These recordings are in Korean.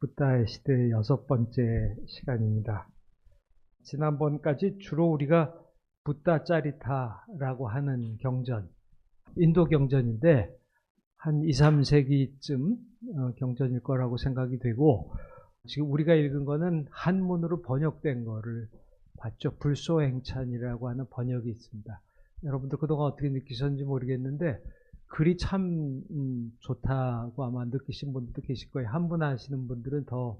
붓다의 시대 6번째 시간입니다. 지난번까지 주로 우리가 붓다 짜리타라고 하는 경전, 인도 경전인데 한 2, 3세기쯤 경전일 거라고 생각이 되고, 지금 우리가 읽은 거는 한문으로 번역된 거를 봤죠. 불소행찬이라고 하는 번역이 있습니다. 여러분들 그동안 어떻게 느끼셨는지 모르겠는데 글이 참 좋다고 아마 느끼신 분들도 계실 거예요. 한문 아시는 분들은 더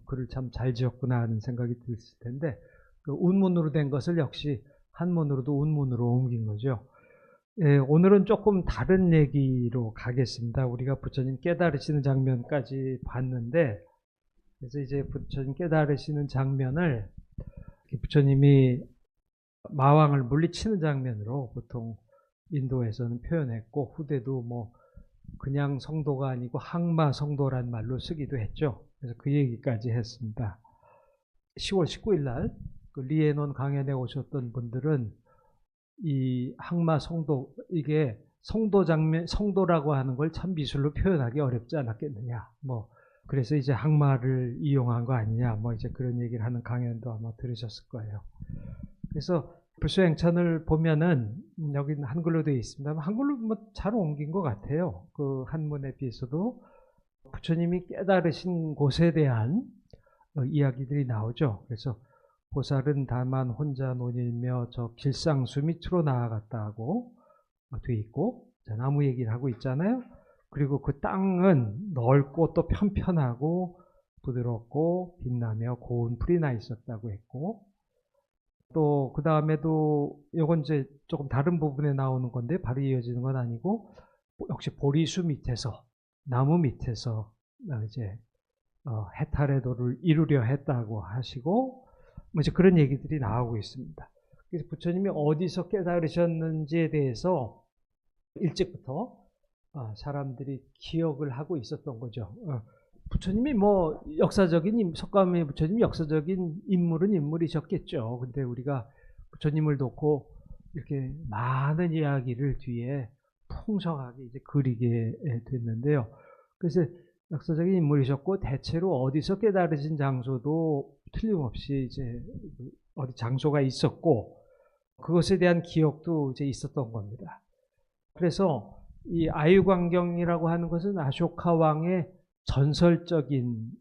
글을 참 잘 지었구나 하는 생각이 드실 텐데, 그 운문으로 된 것을 역시 한문으로도 운문으로 옮긴 거죠. 예, 오늘은 조금 다른 얘기로 가겠습니다. 우리가 부처님 깨달으시는 장면까지 봤는데, 그래서 이제 부처님 깨달으시는 장면을 부처님이 마왕을 물리치는 장면으로 보통 인도에서는 표현했고, 후대도 뭐 그냥 성도가 아니고 항마 성도란 말로 쓰기도 했죠. 그래서 그 얘기까지 했습니다. 10월 19일 날 그 리에논 강연에 오셨던 분들은 이 항마 성도, 이게 성도 장면, 성도라고 하는 걸 참 미술로 표현하기 어렵지 않았겠느냐. 그래서 이제 항마를 이용한 거 아니냐. 이제 그런 얘기를 하는 강연도 아마 들으셨을 거예요. 그래서 불소행찬을 보면은 여기는 한글로 되어 있습니다. 한글로 잘 옮긴 것 같아요. 그 한문에 비해서도 부처님이 깨달으신 곳에 대한 이야기들이 나오죠. 그래서 보살은 다만 혼자 논일며 저 길상수 밑으로 나아갔다고 되어 있고, 나무 얘기를 하고 있잖아요. 그리고 그 땅은 넓고 또 편편하고 부드럽고 빛나며 고운 풀이 나 있었다고 했고, 또 그 다음에도 이건 이제 조금 다른 부분에 나오는 건데 바로 이어지는 건 아니고, 역시 보리수 밑에서, 나무 밑에서 이제 해탈의 도를 이루려 했다고 하시고, 이제 그런 얘기들이 나오고 있습니다. 그래서 부처님이 어디서 깨달으셨는지에 대해서 일찍부터 사람들이 기억을 하고 있었던 거죠. 부처님이 역사적인, 석가모니 부처님이 역사적인 인물은 인물이셨겠죠. 근데 우리가 부처님을 놓고 이렇게 많은 이야기를 뒤에 풍성하게 이제 그리게 됐는데요. 그래서 역사적인 인물이셨고, 대체로 어디서 깨달으신 장소도 틀림없이 이제 어디 장소가 있었고, 그것에 대한 기억도 이제 있었던 겁니다. 그래서 이 아유광경이라고 하는 것은 아쇼카 왕의 전설적인,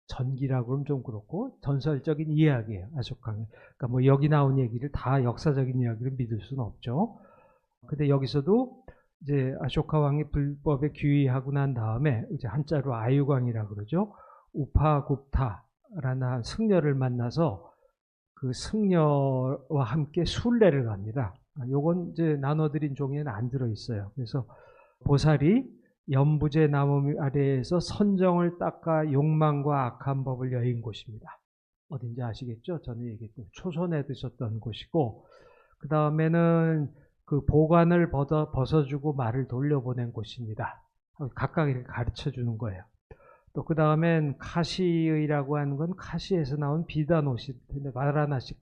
전기라고 그러면 좀 그렇고 전설적인 이야기예요. 아쇼카. 그러니까 여기 나온 얘기를 다 역사적인 이야기를 믿을 수는 없죠. 근데 여기서도 이제 아쇼카 왕이 불법에 귀의하고 난 다음에 이제 한자로 아유광이라고 그러죠. 우파굽타라는 승려를 만나서 그 승려와 함께 순례를 갑니다. 요건 이제 나눠드린 종이에는 안 들어있어요. 그래서 보살이 연부제 나무 아래에서 선정을 닦아 욕망과 악한 법을 여인 곳입니다. 어딘지 아시겠죠? 전에 얘기했던 초선에 드셨던 곳이고, 그 다음에는 그 보관을 벗어주고 말을 돌려보낸 곳입니다. 각각 이렇게 가르쳐 주는 거예요. 또 그 다음엔 카시의라고 하는 건 카시에서 나온 비단 옷이, 근데 바라나시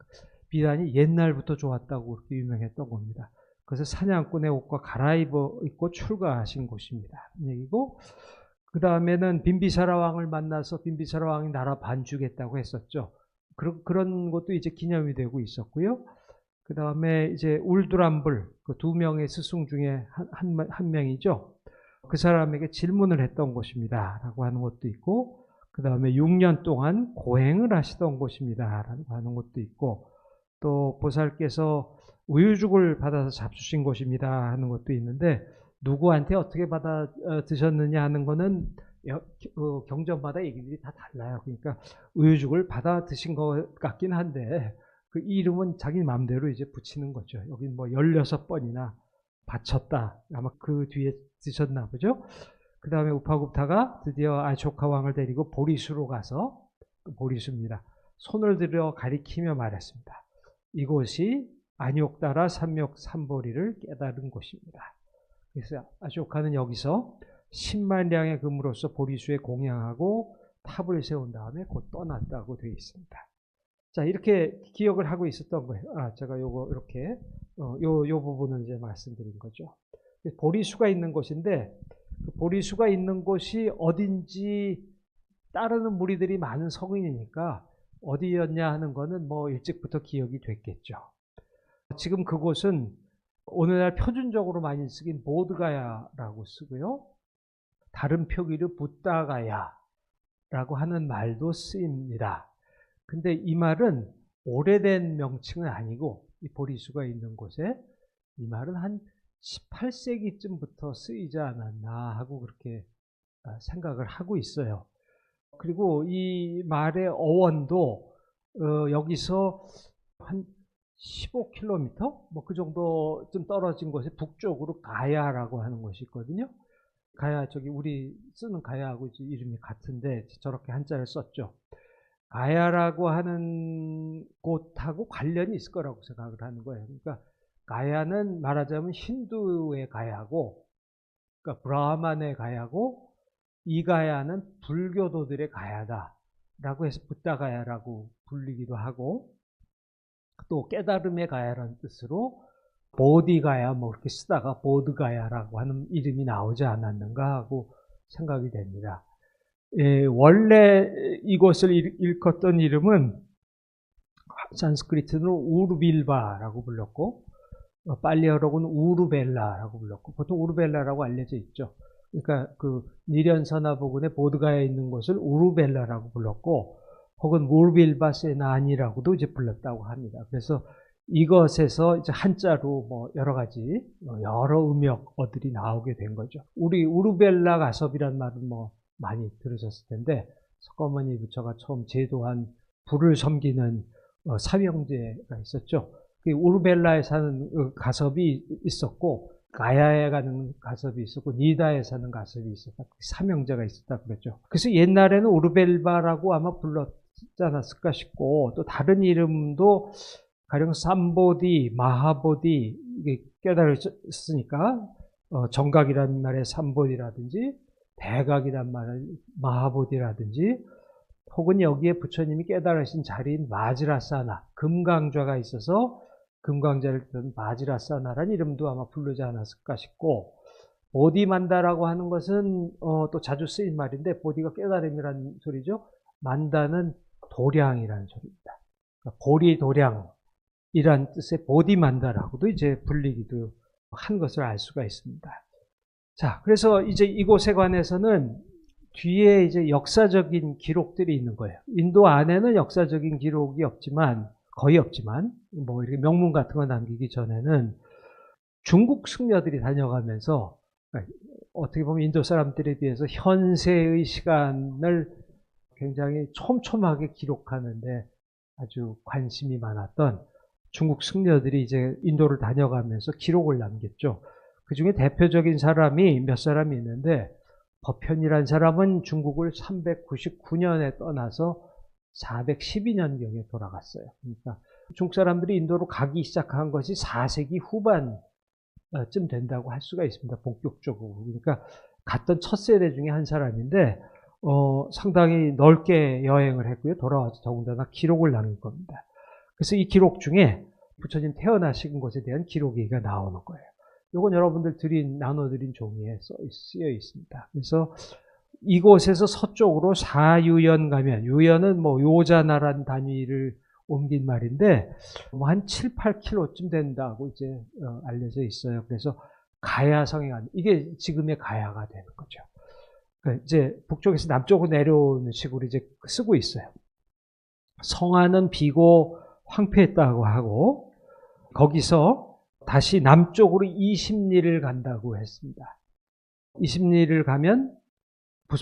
비단이 옛날부터 좋았다고 그렇게 유명했던 겁니다. 그래서 사냥꾼의 옷과 갈아입고 출가하신 곳입니다. 얘기고, 그 다음에는 빈비사라 왕을 만나서 빈비사라 왕이 나라 반주겠다고 했었죠. 그런 것도 이제 기념이 되고 있었고요. 그 다음에 이제 울두람불, 그 두 명의 스승 중에 한 명이죠. 그 사람에게 질문을 했던 곳입니다. 라고 하는 것도 있고, 그 다음에 6년 동안 고행을 하시던 곳입니다. 라고 하는 것도 있고, 또 보살께서 우유죽을 받아서 잡수신 곳입니다. 하는 것도 있는데, 누구한테 어떻게 받아 드셨느냐 하는 거는 경전마다 얘기들이 다 달라요. 그러니까 우유죽을 받아 드신 것 같긴 한데, 그 이름은 자기 마음대로 이제 붙이는 거죠. 여기 16번이나 바쳤다. 아마 그 뒤에 드셨나 보죠. 그 다음에 우파굽타가 드디어 아쇼카 왕을 데리고 보리수로 가서, 보리수입니다. 손을 들여 가리키며 말했습니다. 이곳이 안욕다라 삼욕 삼보리를 깨달은 곳입니다. 그래서 아쇼카는 여기서 10만량의 금으로서 보리수에 공양하고 탑을 세운 다음에 곧 떠났다고 되어 있습니다. 자, 이렇게 기억을 하고 있었던 거예요. 제가 요거 이렇게 요 부분을 이제 말씀드린 거죠. 보리수가 있는 곳인데, 그 보리수가 있는 곳이 어딘지 따르는 무리들이 많은 성인이니까 어디였냐 하는 거는 뭐 일찍부터 기억이 됐겠죠. 지금 그곳은 오늘날 표준적으로 많이 쓰긴 보드가야라고 쓰고요. 다른 표기로 붓다가야라고 하는 말도 쓰입니다. 근데 이 말은 오래된 명칭은 아니고 이 보리수가 있는 곳에 이 말은 한 18세기쯤부터 쓰이지 않았나 하고 그렇게 생각을 하고 있어요. 그리고 이 말의 어원도 여기서 한 15km 뭐 그 정도쯤 떨어진 곳에 북쪽으로 가야라고 하는 곳이 있거든요. 가야 저기 우리 쓰는 가야하고 이름이 같은데 저렇게 한자를 썼죠. 가야라고 하는 곳하고 관련이 있을 거라고 생각을 하는 거예요. 그러니까 가야는 말하자면 힌두의 가야고, 그러니까 브라만의 가야고, 이 가야는 불교도들의 가야다라고 해서 붓다가야라고 불리기도 하고, 또 깨달음의 가야라는 뜻으로 보디가야 뭐 이렇게 쓰다가 보드가야라고 하는 이름이 나오지 않았는가 하고 생각이 됩니다. 원래 이곳을 일컫던 이름은 산스크리트로 우르빌바라고 불렀고 팔리어로는 우르벨라라고 불렀고 보통 우르벨라라고 알려져 있죠. 그러니까 그 니련서나 부근에 보드가야에 있는 곳을 우르벨라라고 불렀고 혹은 우르빌바 세나니라고도 이제 불렀다고 합니다. 그래서 이것에서 이제 한자로 뭐 여러 가지 여러 음역어들이 나오게 된 거죠. 우리 우르벨라 가섭이란 말은 뭐 많이 들으셨을 텐데 석가모니 부처가 처음 제도한 불을 섬기는 사명제가 있었죠. 그 우르벨라에 사는 가섭이 있었고 가야에 가는 가섭이 있었고 니다에 사는 가섭이 있었다. 사명제가 있었다 그랬죠. 그래서 옛날에는 우르벨바라고 아마 불렀지 않았을까 싶고 또 다른 이름도 가령 삼보디, 마하보디 이게 깨달았으니까 정각이라는 말의 삼보디라든지 대각이란 말의 마하보디라든지 혹은 여기에 부처님이 깨달으신 자리인 마지라사나 금강좌가 있어서 금강좌를 뜻하는 마지라사나라는 이름도 아마 부르지 않았을까 싶고 보디만다라고 하는 것은 또 자주 쓰인 말인데 보디가 깨달음이라는 소리죠. 만다는 도량이라는 소리입니다. 그러니까 보리도량이란 뜻의 보디만다라고도 이제 불리기도 한 것을 알 수가 있습니다. 자, 그래서 이제 이곳에 관해서는 뒤에 이제 역사적인 기록들이 있는 거예요. 인도 안에는 역사적인 기록이 없지만, 거의 없지만, 뭐 이렇게 명문 같은 거 남기기 전에는 중국 승려들이 다녀가면서, 어떻게 보면 인도 사람들에 비해서 현세의 시간을 굉장히 촘촘하게 기록하는데 아주 관심이 많았던 중국 승려들이 이제 인도를 다녀가면서 기록을 남겼죠. 그 중에 대표적인 사람이 몇 사람이 있는데 법현이라는 사람은 중국을 399년에 떠나서 412년경에 돌아갔어요. 그러니까 중국 사람들이 인도로 가기 시작한 것이 4세기 후반쯤 된다고 할 수가 있습니다. 본격적으로. 그러니까 갔던 첫 세대 중에 한 사람인데 상당히 넓게 여행을 했고요. 돌아와서 더군다나 기록을 남긴 겁니다. 그래서 이 기록 중에 부처님 태어나신 것에 대한 기록 얘기가 나오는 거예요. 이건 여러분들 나눠드린 종이에 쓰여 있습니다. 그래서 이곳에서 서쪽으로 사유연 가면, 유연은 뭐 요자나라는 단위를 옮긴 말인데, 뭐 한 7, 8km쯤 된다고 이제 알려져 있어요. 그래서 가야성에 가는, 이게 지금의 가야가 되는 거죠. 그러니까 이제 북쪽에서 남쪽으로 내려오는 식으로 이제 쓰고 있어요. 성안은 비고 황폐했다고 하고, 거기서 다시 남쪽으로 20리를 간다고 했습니다. 20리를 가면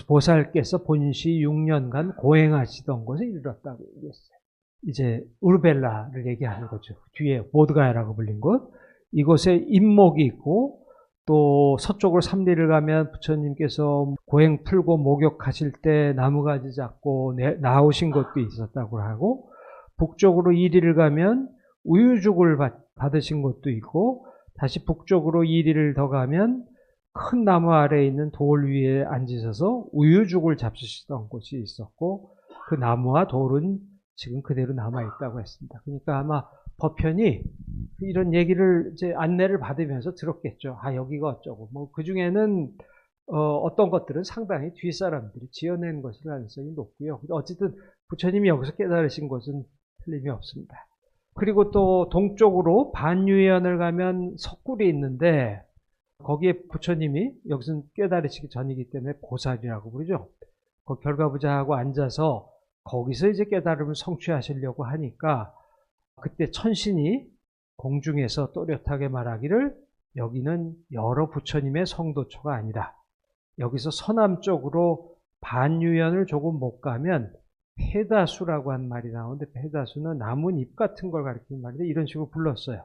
보살께서 본시 6년간 고행하시던 곳에 이르렀다고 얘기했어요. 이제 우르벨라를 얘기하는 거죠. 뒤에 보드가야라고 불린 곳. 이곳에 임목이 있고 또 서쪽으로 3리를 가면 부처님께서 고행 풀고 목욕하실 때 나무가지 잡고 나오신 곳도 있었다고 하고 북쪽으로 2리를 가면 우유죽을 받으신 곳도 있고 다시 북쪽으로 2리를 더 가면 큰 나무 아래에 있는 돌 위에 앉으셔서 우유죽을 잡수시던 곳이 있었고 그 나무와 돌은 지금 그대로 남아있다고 했습니다. 그러니까 아마 법현이 이런 얘기를 이제 안내를 받으면서 들었겠죠. 아, 여기가 어쩌고. 뭐, 그 중에는 어떤 것들은 상당히 뒷사람들이 지어낸 것일 가능성이 높고요. 어쨌든 부처님이 여기서 깨달으신 것은 틀림이 없습니다. 그리고 또 동쪽으로 반유연을 가면 석굴이 있는데 거기에 부처님이 여기서는 깨달으시기 전이기 때문에 고살이라고 부르죠. 그 결과부자하고 앉아서 거기서 이제 깨달음을 성취하시려고 하니까 그때 천신이 공중에서 또렷하게 말하기를 여기는 여러 부처님의 성도처가 아니다. 여기서 서남쪽으로 반유연을 조금 못 가면 페다수라고 한 말이 나오는데 페다수는 나뭇잎 같은 걸 가리키는 말인데 이런 식으로 불렀어요.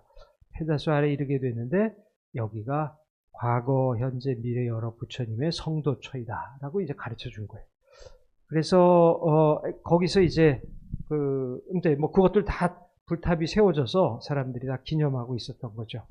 페다수 아래 이르게 되는데 여기가 과거, 현재, 미래 여러 부처님의 성도처이다 라고 이제 가르쳐 준 거예요. 그래서 거기서 이제 근데 뭐 그것들 다 불탑이 세워져서 사람들이 다 기념하고 있었던 거죠.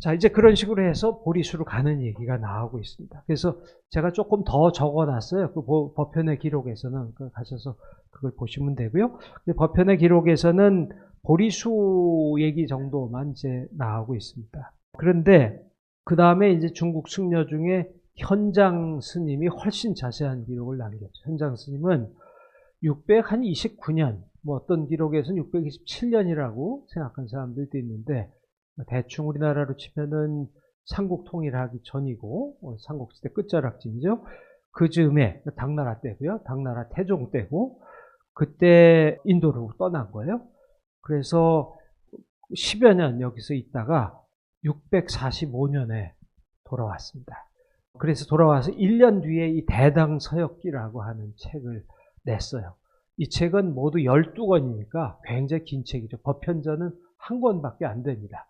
자, 이제 그런 식으로 해서 보리수로 가는 얘기가 나오고 있습니다. 그래서 제가 조금 더 적어놨어요. 그 법편의 기록에서는 가셔서 그걸 보시면 되고요. 법편의 기록에서는 보리수 얘기 정도만 이제 나오고 있습니다. 그런데 그 다음에 이제 중국 승려 중에 현장 스님이 훨씬 자세한 기록을 남겼죠. 현장 스님은 629년, 뭐 어떤 기록에서는 627년이라고 생각한 사람들도 있는데 대충 우리나라로 치면은 삼국 통일하기 전이고 삼국시대 끝자락쯤이죠. 그 즈음에 당나라 때고요. 당나라 태종 때고 그때 인도로 떠난 거예요. 그래서 10여 년 여기서 있다가 645년에 돌아왔습니다. 그래서 돌아와서 1년 뒤에 이 대당서역기라고 하는 책을 냈어요. 이 책은 모두 12권이니까 굉장히 긴 책이죠. 법편전은 한 권밖에 안 됩니다.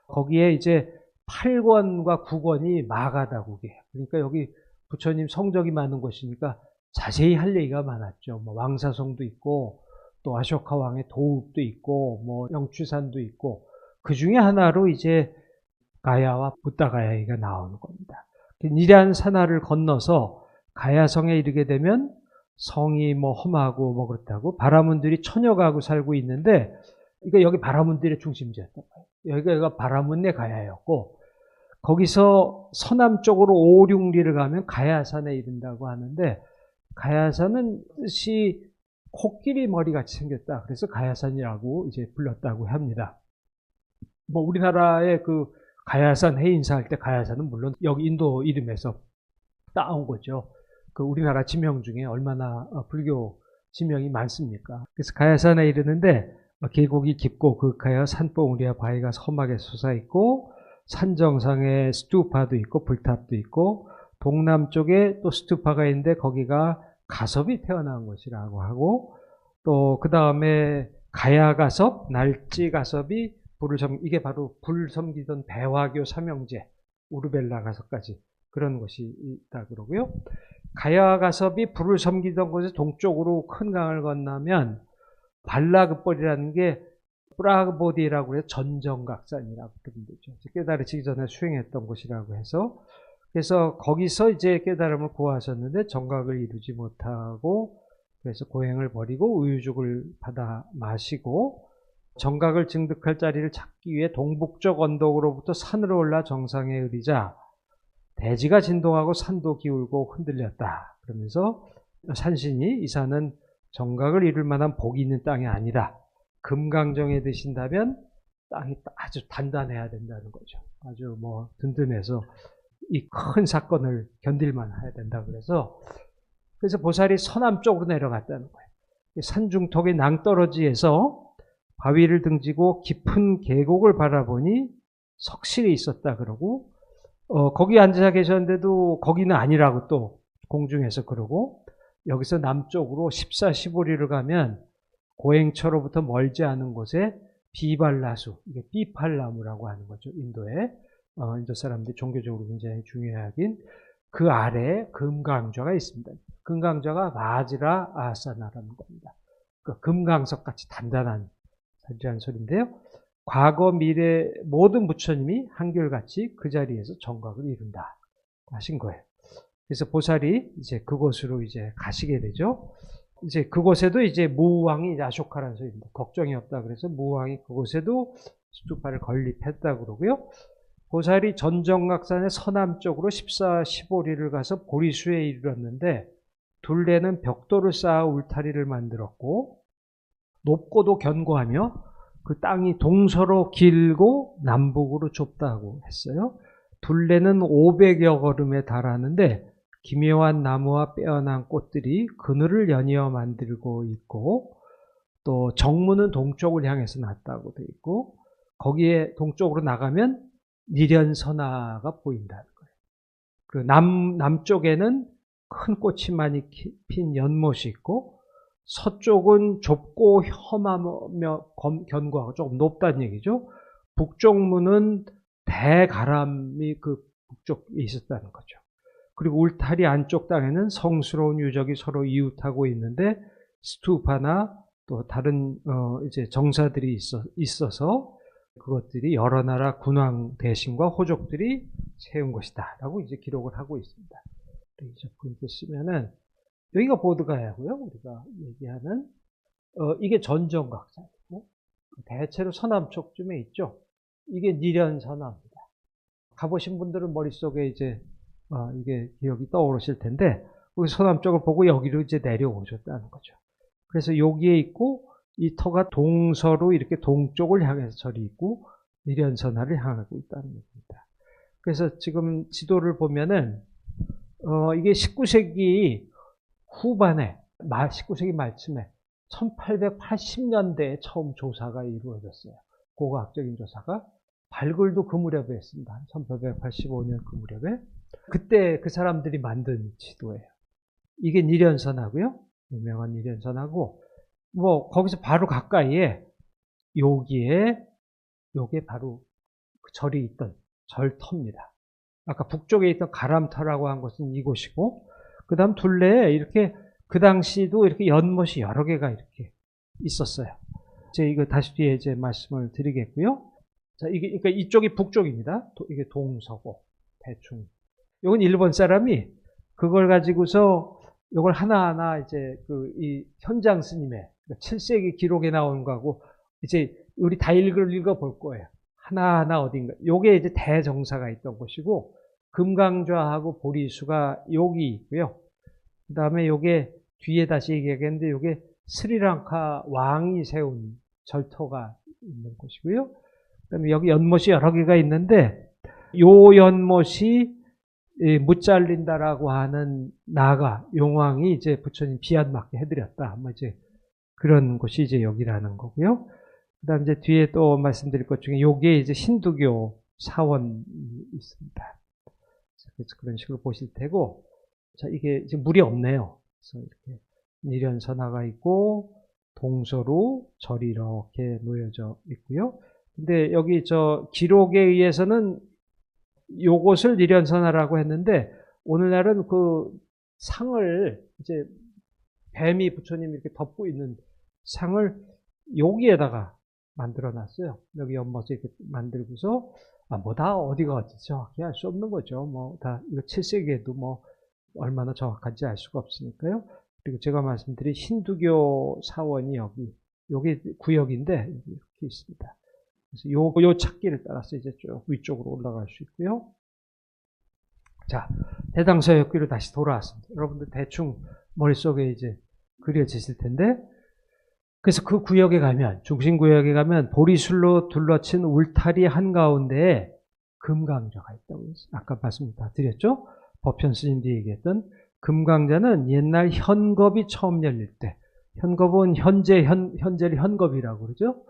거기에 이제 8권과 9권이 마가다국이에요. 그러니까 여기 부처님 성적이 많은 곳이니까 자세히 할 얘기가 많았죠. 뭐 왕사성도 있고 또 아쇼카 왕의 도읍도 있고 뭐 영추산도 있고 그 중에 하나로 이제 가야와 붓다가야가 나오는 겁니다. 니란 산하를 건너서 가야성에 이르게 되면 성이 뭐 험하고 뭐 그렇다고 바라문들이 천여가구 살고 있는데 그러니까 여기 바라문들의 중심지였던 거예요. 여기가 바라문의 가야였고 거기서 서남쪽으로 5, 6리를 가면 가야산에 이른다고 하는데 가야산은 뜻이 코끼리 머리같이 생겼다. 그래서 가야산이라고 이제 불렀다고 합니다. 뭐 우리나라의 그 가야산 해인사할 때 가야산은 물론 여기 인도 이름에서 따온 거죠. 그 우리나라 지명 중에 얼마나 불교 지명이 많습니까? 그래서 가야산에 이르는데 계곡이 깊고 그윽하여 산봉우리와 바위가 험하게 솟아있고 산 정상에 스투파도 있고 불탑도 있고 동남쪽에 또 스투파가 있는데 거기가 가섭이 태어난 곳이라고 하고 또 그 다음에 가야가섭, 날지가섭이 이게 바로 불 섬기던 배화교 삼형제 우르벨라 가섭까지 그런 곳이 있다 그러고요. 가야가섭이 불을 섬기던 곳에 동쪽으로 큰 강을 건너면 발라그벌이라는 게 프라그보디라고 해서 전정각산이라고 부르면 되죠. 깨달으시기 전에 수행했던 곳이라고 해서 그래서 거기서 이제 깨달음을 구하셨는데 정각을 이루지 못하고 그래서 고행을 버리고 우유죽을 받아 마시고 정각을 증득할 자리를 찾기 위해 동북쪽 언덕으로부터 산으로 올라 정상에 이르자 대지가 진동하고 산도 기울고 흔들렸다. 그러면서 산신이 이 산은 정각을 이룰 만한 복이 있는 땅이 아니다. 금강정에 드신다면 땅이 아주 단단해야 된다는 거죠. 아주 뭐 든든해서 이 큰 사건을 견딜만 해야 된다. 그래서 보살이 서남쪽으로 내려갔다는 거예요. 산중턱의 낭떠러지에서 바위를 등지고 깊은 계곡을 바라보니 석실이 있었다 그러고 거기 앉아 계셨는데도 거기는 아니라고 또 공중에서 그러고 여기서 남쪽으로 14, 15리를 가면 고행처로부터 멀지 않은 곳에 비발나수, 이게 삐팔나무라고 하는 거죠. 인도에 인도 사람들이 종교적으로 굉장히 중요하긴 그 아래에 금강좌가 있습니다. 금강좌가 마지라 아사나라는 겁니다. 그 금강석같이 단단한 산이라는 소리인데요. 과거 미래 모든 부처님이 한결같이 그 자리에서 정각을 이룬다 하신 거예요. 그래서 보살이 이제 그곳으로 이제 가시게 되죠. 이제 그곳에도 이제 무왕이 아쇼카라는 소리입니다. 걱정이 없다 그래서 무왕이 그곳에도 스투파를 건립했다 그러고요. 보살이 전정각산의 서남쪽으로 14, 15리를 가서 보리수에 이르렀는데 둘레는 벽돌을 쌓아 울타리를 만들었고 높고도 견고하며 그 땅이 동서로 길고 남북으로 좁다고 했어요. 둘레는 500여 걸음에 달하는데 기묘한 나무와 빼어난 꽃들이 그늘을 연이어 만들고 있고 또 정문은 동쪽을 향해서 났다고 되어 있고 거기에 동쪽으로 나가면 니련선화가 보인다는 거예요. 그 남쪽에는 큰 꽃이 많이 핀 연못이 있고 서쪽은 좁고 험하며 견고하고 조금 높다는 얘기죠. 북쪽 문은 대가람이 그 북쪽에 있었다는 거죠. 그리고 울타리 안쪽 땅에는 성스러운 유적이 서로 이웃하고 있는데 스투파나 또 다른 이제 정사들이 있어서 그것들이 여러 나라 군왕 대신과 호족들이 세운 것이다라고 이제 기록을 하고 있습니다. 이제 이렇게 쓰면은 여기가 보드가야고요. 우리가 얘기하는 이게 전정각산이고 대체로 서남쪽쯤에 있죠. 이게 니련선화입니다. 가보신 분들은 머릿속에 이제 이게 기억이 떠오르실 텐데 우리 서남쪽을 보고 여기로 이제 내려오셨다는 거죠. 그래서 여기에 있고 이 터가 동서로 이렇게 동쪽을 향해서 절이 있고 니련선화를 향하고 있다는 얘기입니다. 그래서 지금 지도를 보면은 이게 19세기 후반에 19세기 말쯤에 1880년대에 처음 조사가 이루어졌어요. 고고학적인 조사가. 발굴도 그 무렵에 했습니다. 1885년 그 무렵에. 그때 그 사람들이 만든 지도예요. 이게 니련선화고요. 유명한 니련선화고 뭐 거기서 바로 가까이에 요게 바로 그 절이 있던 절터입니다. 아까 북쪽에 있던 가람터라고 한 곳은 이곳이고 그 다음 둘레에 이렇게 그 당시도 이렇게 연못이 여러 개가 이렇게 있었어요. 이제 이거 다시 뒤에 이제 말씀을 드리겠고요. 자, 이게, 그러니까 이쪽이 북쪽입니다. 이게 동서고, 대충. 이건 일본 사람이 그걸 가지고서 이걸 하나하나 이제 이 현장 스님의 7세기 기록에 나오는 거하고 이제 우리 다 읽어볼 거예요. 하나하나 어딘가. 요게 이제 대정사가 있던 곳이고, 금강좌하고 보리수가 여기 있고요. 그 다음에 요게 뒤에 다시 얘기하겠는데 요게 스리랑카 왕이 세운 절터가 있는 곳이고요. 그 다음에 여기 연못이 여러 개가 있는데 요 연못이 못 잘린다라고 하는 나가 용왕이 이제 부처님 비안 맞게 해드렸다. 뭐 이제 그런 곳이 이제 여기라는 거고요. 그 다음 이제 뒤에 또 말씀드릴 것 중에 요게 이제 힌두교 사원이 있습니다. 그래서 그런 식으로 보실 테고, 자, 이게 지금 물이 없네요. 그래서 이렇게 니련선화가 있고, 동서로 절이 이렇게 놓여져 있고요. 근데 여기 기록에 의해서는 요것을 니련선화라고 했는데, 오늘날은 그 상을 이제 뱀이 부처님 이렇게 덮고 있는 상을 여기에다가 만들어 놨어요. 여기 연못에 이렇게 만들고서, 뭐 다 어디가 어디지 정확히 알 수 없는 거죠. 뭐 다 이거 7세기에도 뭐 얼마나 정확한지 알 수가 없으니까요. 그리고 제가 말씀드린 힌두교 사원이 여기 구역인데 이렇게 있습니다. 그래서 요 찾기를 따라서 이제 쭉 위쪽으로 올라갈 수 있고요. 자, 대당서역기로 다시 돌아왔습니다. 여러분들 대충 머릿속에 이제 그려지실 텐데, 그래서 그 구역에 가면, 중심구역에 가면 보리술로 둘러친 울타리 한가운데에 금강좌가 있다고 했어요. 아까 말씀 다 드렸죠? 법현 스님들이 얘기했던 금강좌는 옛날 현겁이 처음 열릴 때, 현겁은 현재를 현겁이라고 그러죠?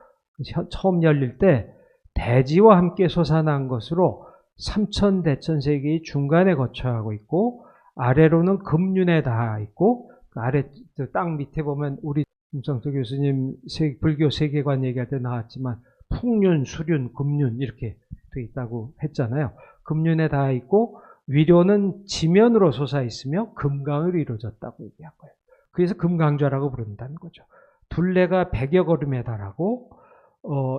처음 열릴 때 대지와 함께 솟아난 것으로 삼천대천세계의 중간에 거처하고 있고, 아래로는 금륜에 닿아 있고, 그 아래 땅 밑에 보면 우리 김성태 교수님 불교 세계관 얘기할 때 나왔지만 풍륜, 수륜, 금륜 이렇게 돼 있다고 했잖아요. 금륜에 닿아 있고 위로는 지면으로 솟아 있으며 금강으로 이루어졌다고 얘기한 거예요. 그래서 금강좌라고 부른다는 거죠. 둘레가 100여 걸음에 달하고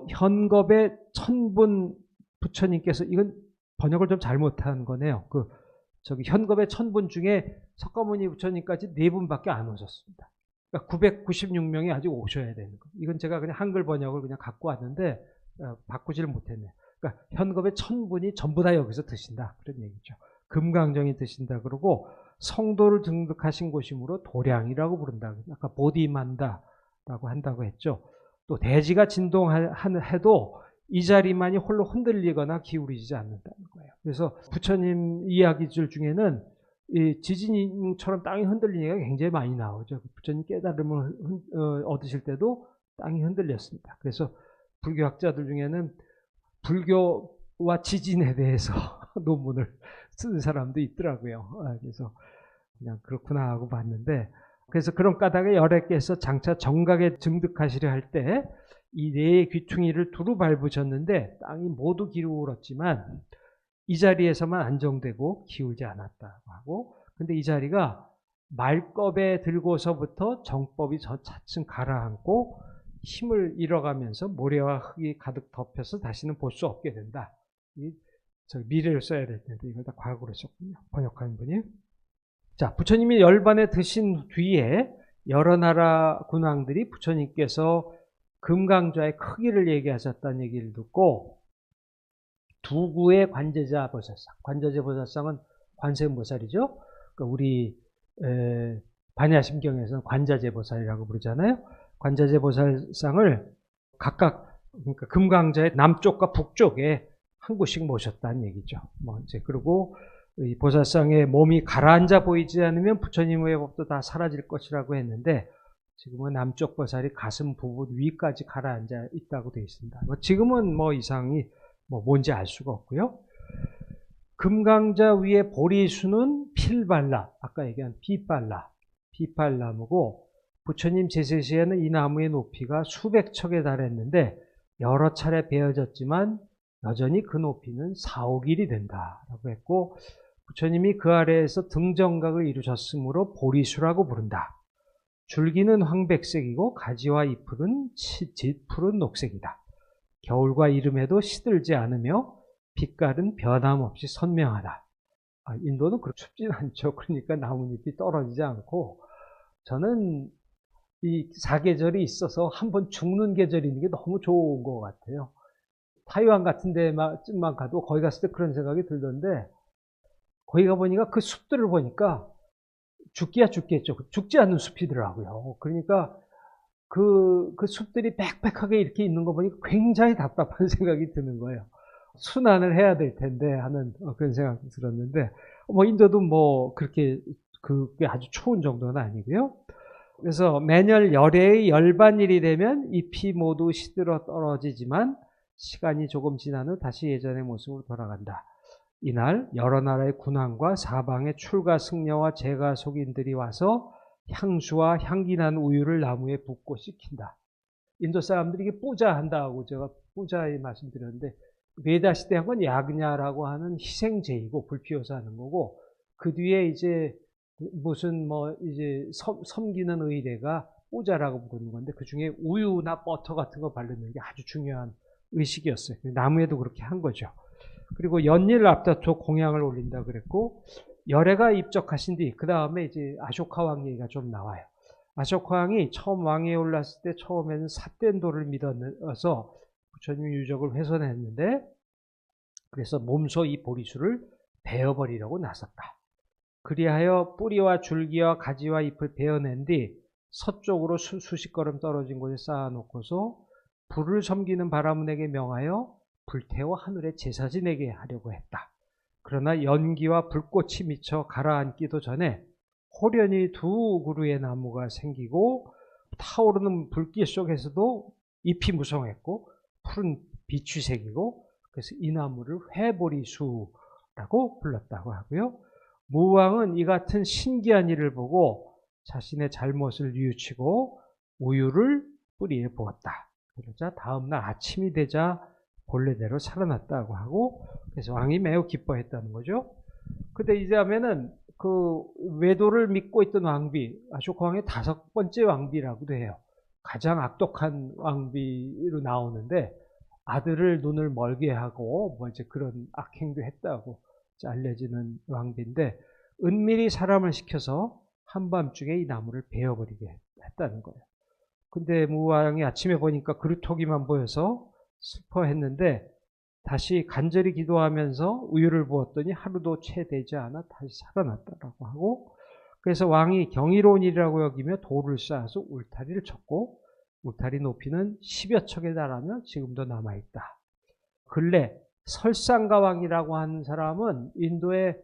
현겁의 천분 부처님께서, 이건 번역을 좀 잘못한 거네요. 현겁의 천분 중에 석가모니 부처님까지 4분밖에 안 오셨습니다. 그러니까 996명이 아직 오셔야 되는 거예요. 이건 제가 그냥 한글 번역을 그냥 갖고 왔는데 바꾸지를 못했네요. 그러니까 현겁의 1000분이 전부 다 여기서 드신다. 그런 얘기죠. 금강정이 드신다. 그러고 성도를 등극하신 곳이므로 도량이라고 부른다. 아까 보디만다라고 한다고 했죠. 또 대지가 진동해도 이 자리만이 홀로 흔들리거나 기울이지 않는다는 거예요. 그래서 부처님 이야기들 중에는 이 지진처럼 땅이 흔들리는 얘기가 굉장히 많이 나오죠. 부처님 깨달음을 얻으실 때도 땅이 흔들렸습니다. 그래서 불교학자들 중에는 불교와 지진에 대해서 논문을 쓰는 사람도 있더라고요. 그래서 그냥 그렇구나 하고 봤는데, 그래서 그런 까닭에 열애께서 장차 정각에 증득하시려 할 때 이 네 귀퉁이를 두루 밟으셨는데 땅이 모두 기울었지만 이 자리에서만 안정되고 기울지 않았다고 하고, 근데 이 자리가 말겁에 들고서부터 정법이 저 차츰 가라앉고 힘을 잃어가면서 모래와 흙이 가득 덮여서 다시는 볼 수 없게 된다. 미래를 써야 될 텐데 이걸 다 과거로 썼군요. 번역하는 분이. 자, 부처님이 열반에 드신 뒤에 여러 나라 군왕들이 부처님께서 금강좌의 크기를 얘기하셨다는 얘기를 듣고 두 구의 관제자 보살상, 관제자 보살상은 관세음보살이죠. 그러니까 우리 반야심경에서는 관자재 보살이라고 부르잖아요. 관자재 보살상을 각각, 그러니까 금강좌의 남쪽과 북쪽에 한 구씩 모셨다는 얘기죠. 뭐 이제 그리고 이 보살상의 몸이 가라앉아 보이지 않으면 부처님의 법도 다 사라질 것이라고 했는데, 지금은 남쪽 보살이 가슴 부분 위까지 가라앉아 있다고 되어 있습니다. 지금은 뭐 이상이 뭔지 알 수가 없고요. 금강자 위에 보리수는 필발라, 아까 얘기한 비팔나무고, 부처님 제세 시에는 이 나무의 높이가 수백 척에 달했는데 여러 차례 베어졌지만 여전히 그 높이는 4, 5길이 된다라고 했고, 부처님이 그 아래에서 등정각을 이루셨으므로 보리수라고 부른다. 줄기는 황백색이고 가지와 잎은 짙푸른 녹색이다. 겨울과 이름에도 시들지 않으며 빛깔은 변함없이 선명하다. 인도는 그렇게 춥진 않죠. 그러니까 나뭇잎이 떨어지지 않고, 저는 이 사계절이 있어서 한번 죽는 계절이 있는 게 너무 좋은 것 같아요. 타이완 같은 데만 가도 거기 갔을 때 그런 생각이 들던데, 거기 가보니까 그 숲들을 보니까 죽기야 죽겠죠. 죽지 않는 숲이더라고요. 그러니까 그 숲들이 빽빽하게 이렇게 있는 거 보니까 굉장히 답답한 생각이 드는 거예요. 순환을 해야 될 텐데 하는 그런 생각이 들었는데, 인도도 그렇게 그게 아주 추운 정도는 아니고요. 그래서 매년 열애의 열반일이 되면 잎이 모두 시들어 떨어지지만 시간이 조금 지난 후 다시 예전의 모습으로 돌아간다. 이날 여러 나라의 군왕과 사방의 출가 승려와 제가 속인들이 와서 향수와 향기난 우유를 나무에 붓고 씻긴다. 인도 사람들이 이게 뿌자한다고 제가 뿌자에 말씀드렸는데, 베다 시대 한 건 야그냐라고 하는 희생제이고 불피워서 하는 거고, 그 뒤에 이제 무슨 이제 섬기는 의례가 뿌자라고 부르는 건데, 그 중에 우유나 버터 같은 거 바르는 게 아주 중요한 의식이었어요. 나무에도 그렇게 한 거죠. 그리고 연일 앞다퉈 공양을 올린다 그랬고, 열애가 입적하신 뒤 그 다음에 이제 아쇼카 왕 얘기가 좀 나와요. 아쇼카 왕이 처음 왕위에 올랐을 때 처음에는 삿된 돌을 믿어서 부처님 유적을 훼손했는데, 그래서 몸소 이 보리수를 베어버리려고 나섰다. 그리하여 뿌리와 줄기와 가지와 잎을 베어낸 뒤 서쪽으로 수십 걸음 떨어진 곳에 쌓아놓고서 불을 섬기는 바라문에게 명하여 불태워 하늘에 제사 지내게 하려고 했다. 그러나 연기와 불꽃이 미쳐 가라앉기도 전에 호련히 두 그루의 나무가 생기고, 타오르는 불길 속에서도 잎이 무성했고 푸른 빛이 새기고, 그래서 이 나무를 회보리수라고 불렀다고 하고요. 무왕은 이 같은 신기한 일을 보고 자신의 잘못을 뉘우치고 우유를 뿌리에 부었다. 그러자 다음날 아침이 되자 본래대로 살아났다고 하고, 그래서 왕이 매우 기뻐했다는 거죠. 근데 이제 하면은 그 외도를 믿고 있던 왕비, 아쇼카 왕의 5번째 왕비라고도 해요. 가장 악독한 왕비로 나오는데, 아들을 눈을 멀게 하고 이제 그런 악행도 했다고 알려지는 왕비인데, 은밀히 사람을 시켜서 한밤중에 이 나무를 베어버리게 했다는 거예요. 근데 무왕이 아침에 보니까 그루터기만 보여서 슬퍼했는데, 다시 간절히 기도하면서 우유를 부었더니 하루도 채 되지 않아 다시 살아났다라고 하고, 그래서 왕이 경이로운 일이라고 여기며 돌을 쌓아서 울타리를 쳤고 울타리 높이는 10여 척에 달하며 지금도 남아있다. 근래 설상가왕이라고 하는 사람은 인도에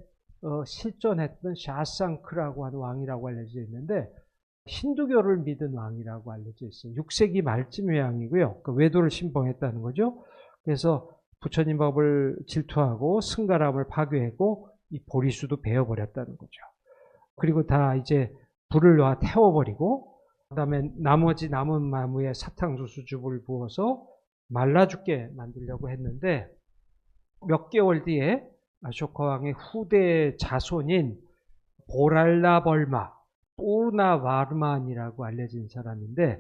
실존했던 샤상크라고 하는 왕이라고 알려져 있는데 힌두교를 믿은 왕이라고 알려져 있어요. 6세기 말쯤의 왕이고요. 그 외도를 신봉했다는 거죠. 그래서 부처님 법을 질투하고 승가람을 파괴했고 이 보리수도 베어버렸다는 거죠. 그리고 다 이제 불을 놔 태워버리고 그다음에 나머지 남은 나무에 사탕수수즙을 부어서 말라 죽게 만들려고 했는데 몇 개월 뒤에 아쇼카 왕의 후대 자손인 보랄라벌마 뿌르나와르만이라고 알려진 사람인데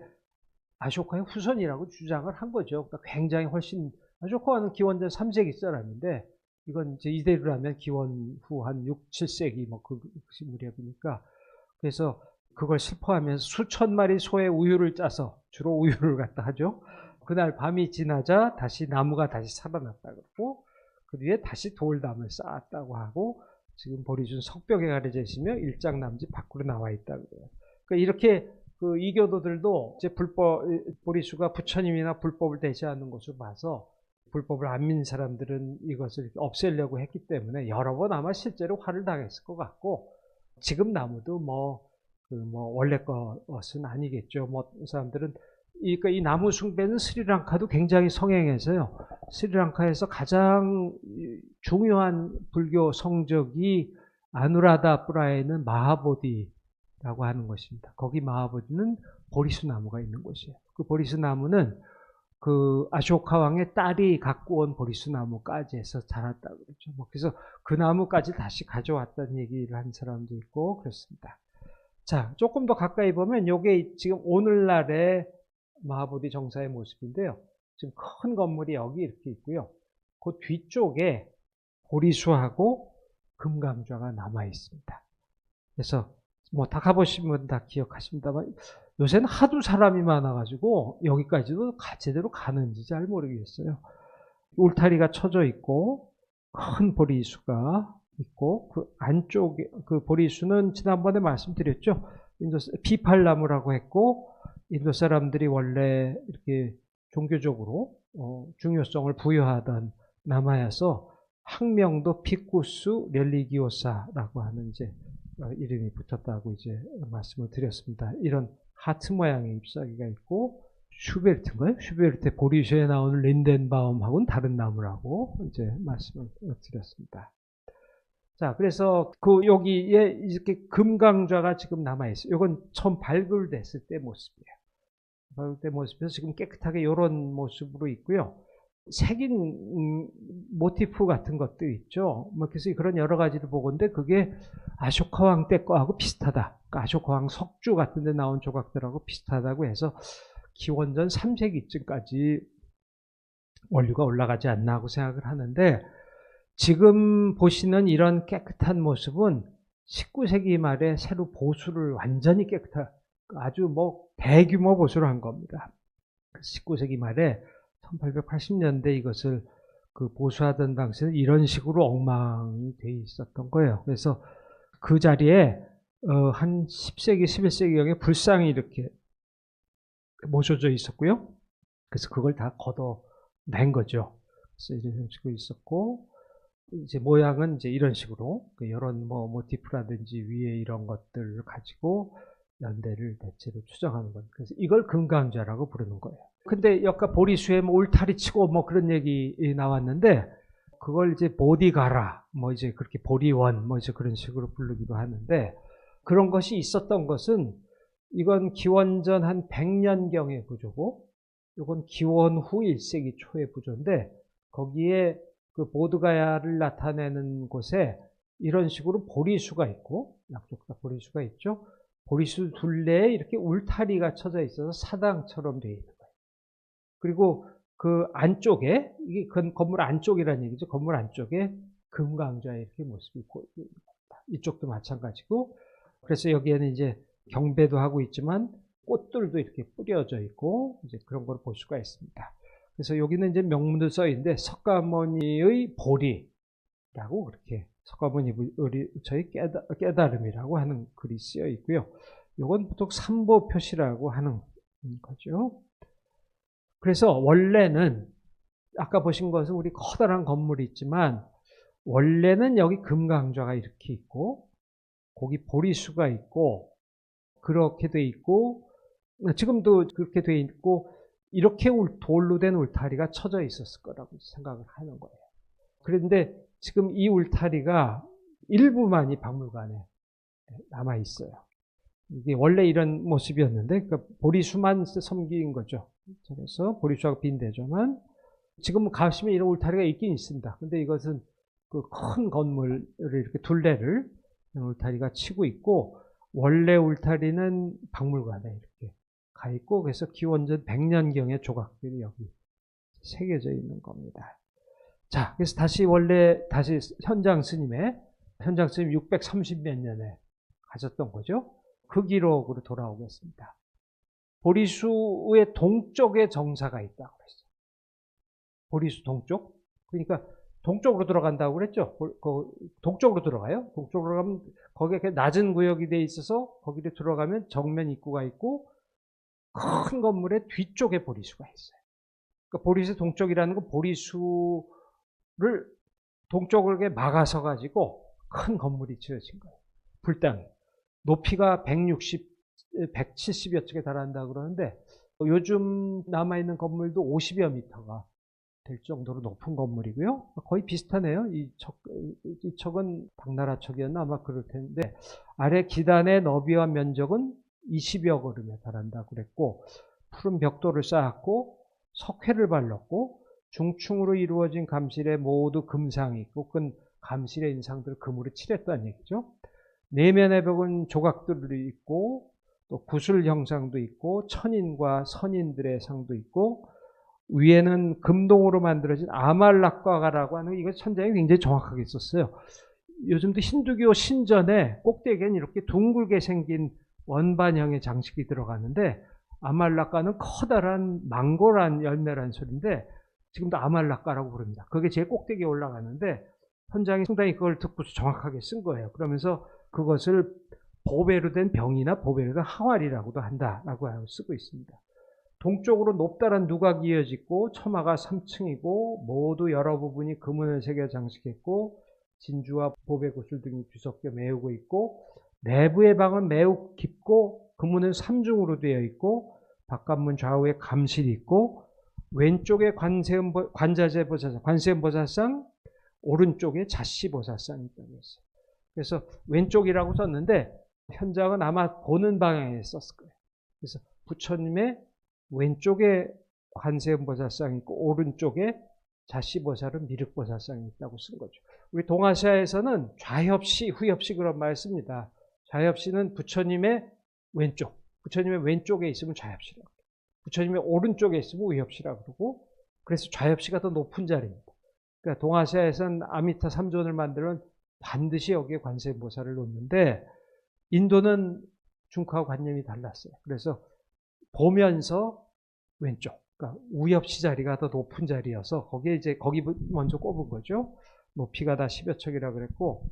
아쇼카의 후손이라고 주장을 한 거죠. 그러니까 굉장히 훨씬 아쇼카는 기원전 3세기 사람인데 이건 이제 이대로라면 기원 후 한 6, 7세기 뭐 그 무렵이니까 그래서 그걸 슬퍼하면서 수천 마리 소의 우유를 짜서 주로 우유를 갖다 하죠. 그날 밤이 지나자 다시 나무가 다시 살아났다 그러고 그 뒤에 다시 돌담을 쌓았다고 하고 지금 보리수는 석벽에 가려져 있으며 일장남지 밖으로 나와 있다 그래요. 그러니까 이렇게 그 이교도들도 이제 보리수가 부처님이나 불법을 대시하는 것을 봐서 불법을 안 믿는 사람들은 이것을 없애려고 했기 때문에 여러 번 아마 실제로 화를 당했을 것 같고 지금 나무도 원래 것은 아니겠죠. 사람들은 이 나무 숭배는 스리랑카도 굉장히 성행해서요. 스리랑카에서 가장 중요한 불교 성적이 아누라다푸라에 있는 마하보디라고 하는 것입니다. 거기 마하보디는 보리수 나무가 있는 곳이에요. 그 보리수 나무는 그 아쇼카 왕의 딸이 갖고 온 보리수 나무까지 해서 자랐다고 그러죠. 그래서 그 나무까지 다시 가져왔다는 얘기를 한 사람도 있고 그렇습니다. 자, 조금 더 가까이 보면 이게 지금 오늘날의 마하보디 정사의 모습인데요. 지금 큰 건물이 여기 이렇게 있고요. 그 뒤쪽에 보리수하고 금강좌가 남아 있습니다. 그래서 다 가보시면 다 기억하십니다만 요새는 하도 사람이 많아가지고 여기까지도 제대로 가는지 잘 모르겠어요. 울타리가 쳐져 있고 큰 보리수가 있고 그 안쪽에 그 보리수는 지난번에 말씀드렸죠. 비팔나무라고 했고 인도 사람들이 원래 이렇게 종교적으로 중요성을 부여하던 나무여서 학명도 피쿠스 렐리기오사라고 하는 이제 이름이 붙었다고 이제 말씀을 드렸습니다. 이런 하트 모양의 잎사귀가 있고 슈베르트인가요? 슈베르트 보리수에 나오는 린덴바움하고는 다른 나무라고 이제 말씀을 드렸습니다. 자, 그래서 여기에 이렇게 금강좌가 지금 남아 있어요. 이건 처음 발굴됐을 때 모습이에요. 발굴 때 모습에서 지금 깨끗하게 이런 모습으로 있고요. 색인 모티프 같은 것도 있죠. 그래서 그런 여러 가지를 보건데 그게 아쇼카 왕 때 거하고 비슷하다. 그러니까 아쇼카 왕 석주 같은 데 나온 조각들하고 비슷하다고 해서 기원전 3세기쯤까지 원류가 올라가지 않나 하고 생각을 하는데 지금 보시는 이런 깨끗한 모습은 19세기 말에 새로 보수를 완전히 아주 대규모 보수를 한 겁니다. 19세기 말에 1880년대 이것을 보수하던 당시에는 이런 식으로 엉망이 돼 있었던 거예요. 그래서 그 자리에 한 10세기, 11세기경에 불상이 이렇게 모셔져 있었고요. 그래서 그걸 다 걷어낸 거죠. 그래서 이런 식으로 있었고, 이제 모양은 이제 이런 식으로, 이런 모티프라든지 위에 이런 것들을 가지고 연대를 대체로 추정하는 건. 그래서 이걸 금강좌라고 부르는 거예요. 근데 여기가 보리수에 울타리 치고 그런 얘기 나왔는데, 그걸 이제 보디가라, 이제 그렇게 보리원, 이제 그런 식으로 부르기도 하는데, 그런 것이 있었던 것은 이건 기원전 한 100년경의 부조고 이건 기원 후 1세기 초의 부조인데 거기에 그 보드가야를 나타내는 곳에 이런 식으로 보리수가 있고 양쪽 다 보리수가 있죠. 보리수 둘레에 이렇게 울타리가 쳐져 있어서 사당처럼 되어 있는 거예요. 그리고 그 안쪽에 이게 건물 안쪽이라는 얘기죠. 건물 안쪽에 금강좌의 이렇게 모습이 보입니다. 이쪽도 마찬가지고 그래서 여기에는 이제 경배도 하고 있지만 꽃들도 이렇게 뿌려져 있고 이제 그런 걸 볼 수가 있습니다. 그래서 여기는 이제 명문도 써 있는데 석가모니의 보리라고 그렇게 석가모니 저희 깨달음이라고 하는 글이 쓰여 있고요. 이건 보통 삼보표시라고 하는 거죠. 그래서 원래는 아까 보신 것은 우리 커다란 건물이 있지만 원래는 여기 금강좌가 이렇게 있고 거기 보리수가 있고 그렇게 돼 있고 지금도 그렇게 돼 있고 이렇게 돌로 된 울타리가 쳐져 있었을 거라고 생각을 하는 거예요. 그런데 지금 이 울타리가 일부만이 박물관에 남아 있어요. 이게 원래 이런 모습이었는데 그러니까 보리수만 섬긴 거죠. 그래서 보리수하고 빈대저만 지금 가시면 이런 울타리가 있긴 있습니다. 근데 이것은 그 큰 건물을 이렇게 둘레를 울타리가 치고 있고 원래 울타리는 박물관에 이렇게 가 있고 그래서 기원전 100년경의 조각들이 여기 새겨져 있는 겁니다. 자, 그래서 다시 현장 스님 630몇 년에 가셨던 거죠. 그 기록으로 돌아오겠습니다. 보리수의 동쪽에 정사가 있다고 그랬어요. 보리수 동쪽. 그러니까 동쪽으로 들어간다고 그랬죠. 동쪽으로 들어가요. 동쪽으로 가면 거기에 낮은 구역이 돼 있어서 거기를 들어가면 정면 입구가 있고 큰 건물의 뒤쪽에 보리수가 있어요. 그러니까 보리수 동쪽이라는 건 보리수를 동쪽을 막아서 가지고 큰 건물이 지어진 거예요. 불당이. 높이가 170여 층에 달한다고 그러는데 요즘 남아있는 건물도 50여 미터가 될 정도로 높은 건물이고요. 거의 비슷하네요. 이 척은 당나라 척이었나 아마 그럴 텐데 아래 기단의 너비와 면적은 20여 걸음에 달한다고 그랬고 푸른 벽돌을 쌓았고 석회를 발랐고 중층으로 이루어진 감실에 모두 금상이 있고 그 감실의 인상들을 금으로 칠했다는 얘기죠. 내면의 벽은 조각들이 있고 또 구슬 형상도 있고 천인과 선인들의 상도 있고 위에는 금동으로 만들어진 아말락과가라고 하는 이거 천장이 굉장히 정확하게 썼어요. 요즘도 힌두교 신전에 꼭대기엔 이렇게 둥글게 생긴 원반형의 장식이 들어가는데 아말락과는 커다란 망고란 열매란 소리인데 지금도 아말락과라고 부릅니다. 그게 제일 꼭대기에 올라가는데 현장이 상당히 그걸 듣고서 정확하게 쓴 거예요. 그러면서 그것을 보배로 된 병이나 보배로 된 항아리라고도 한다라고 쓰고 있습니다. 동쪽으로 높다란 누각이 이어지고 처마가 3층이고 모두 여러 부분이 금은을 새겨 장식했고 진주와 보배구슬 등이 뒤섞여 메우고 있고 내부의 방은 매우 깊고 금문은 3중으로 되어 있고 바깥문 좌우에 감실이 있고 왼쪽에 관세음보살상 오른쪽에 자시보살상이 있다고 했어요. 그래서 왼쪽이라고 썼는데 현장은 아마 보는 방향에 썼을 거예요. 그래서 부처님의 왼쪽에 관세음보살상이 있고 오른쪽에 자시보살은 미륵보살상이 있다고 쓴 거죠. 우리 동아시아에서는 좌협시, 후협시 그런 말 씁니다. 좌협시는 부처님의 왼쪽, 부처님의 왼쪽에 있으면 좌협시라고 그래요. 부처님의 오른쪽에 있으면 우협시라고 그러고 그래서 좌협시가 더 높은 자리입니다. 그러니까 동아시아에서는 아미타 3존을 만들면 반드시 여기에 관세음보살을 놓는데 인도는 중국하고 관념이 달랐어요. 그래서 보면서 왼쪽, 그러니까 우협시 자리가 더 높은 자리여서 거기 먼저 꼽은 거죠. 높이가 다 10여 척이라 그랬고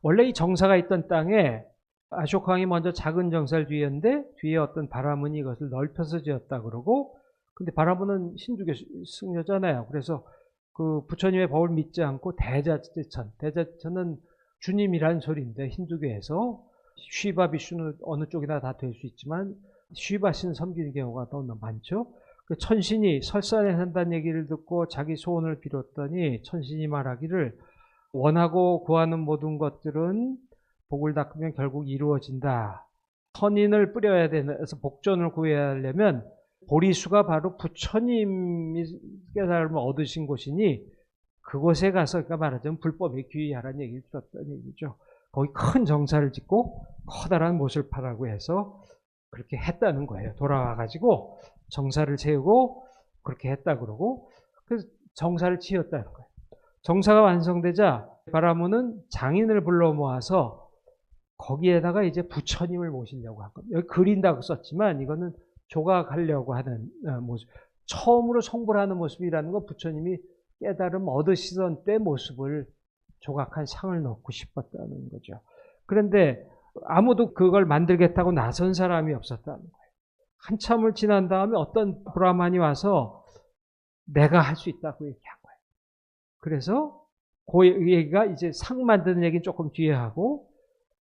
원래 이 정사가 있던 땅에 아쇼카왕이 먼저 작은 정사를 지었는데 뒤에 어떤 바라문이 이것을 넓혀서 지었다 그러고 근데 바라문은 힌두교 승려잖아요. 그래서 그 부처님의 법을 믿지 않고 대자체천은 주님이라는 소리인데 힌두교에서 쉬바 비슈는 어느 쪽이나 다 될 수 있지만 쉬바신을 섬기는 경우가 더 많죠. 그 천신이 설산에 산다는 얘기를 듣고 자기 소원을 빌었더니 천신이 말하기를 원하고 구하는 모든 것들은 복을 닦으면 결국 이루어진다. 선인을 뿌려야 돼서 복전을 구해야 하려면 보리수가 바로 부처님이 깨달음을 얻으신 곳이니 그곳에 가서 그러니까 말하자면 불법에 귀의하라는 얘기를 들었다는 얘기죠. 거기 큰 정사를 짓고 커다란 못을 파라고 해서 그렇게 했다는 거예요. 돌아와가지고 정사를 세우고 그렇게 했다 그러고 그래서 정사를 지었다는 거예요. 정사가 완성되자 바라문은 장인을 불러 모아서 거기에다가 이제 부처님을 모시려고 한 겁니다. 여기 그린다고 썼지만 이거는 조각하려고 하는 모습. 처음으로 성불 하는 모습이라는 건 부처님이 깨달음 얻으시던 때 모습을 조각한 상을 넣고 싶었다는 거죠. 그런데 아무도 그걸 만들겠다고 나선 사람이 없었다는 거예요. 한참을 지난 다음에 어떤 브라만이 와서 내가 할 수 있다고 얘기한 거예요. 그래서 그 얘기가 이제 상 만드는 얘기는 조금 뒤에 하고,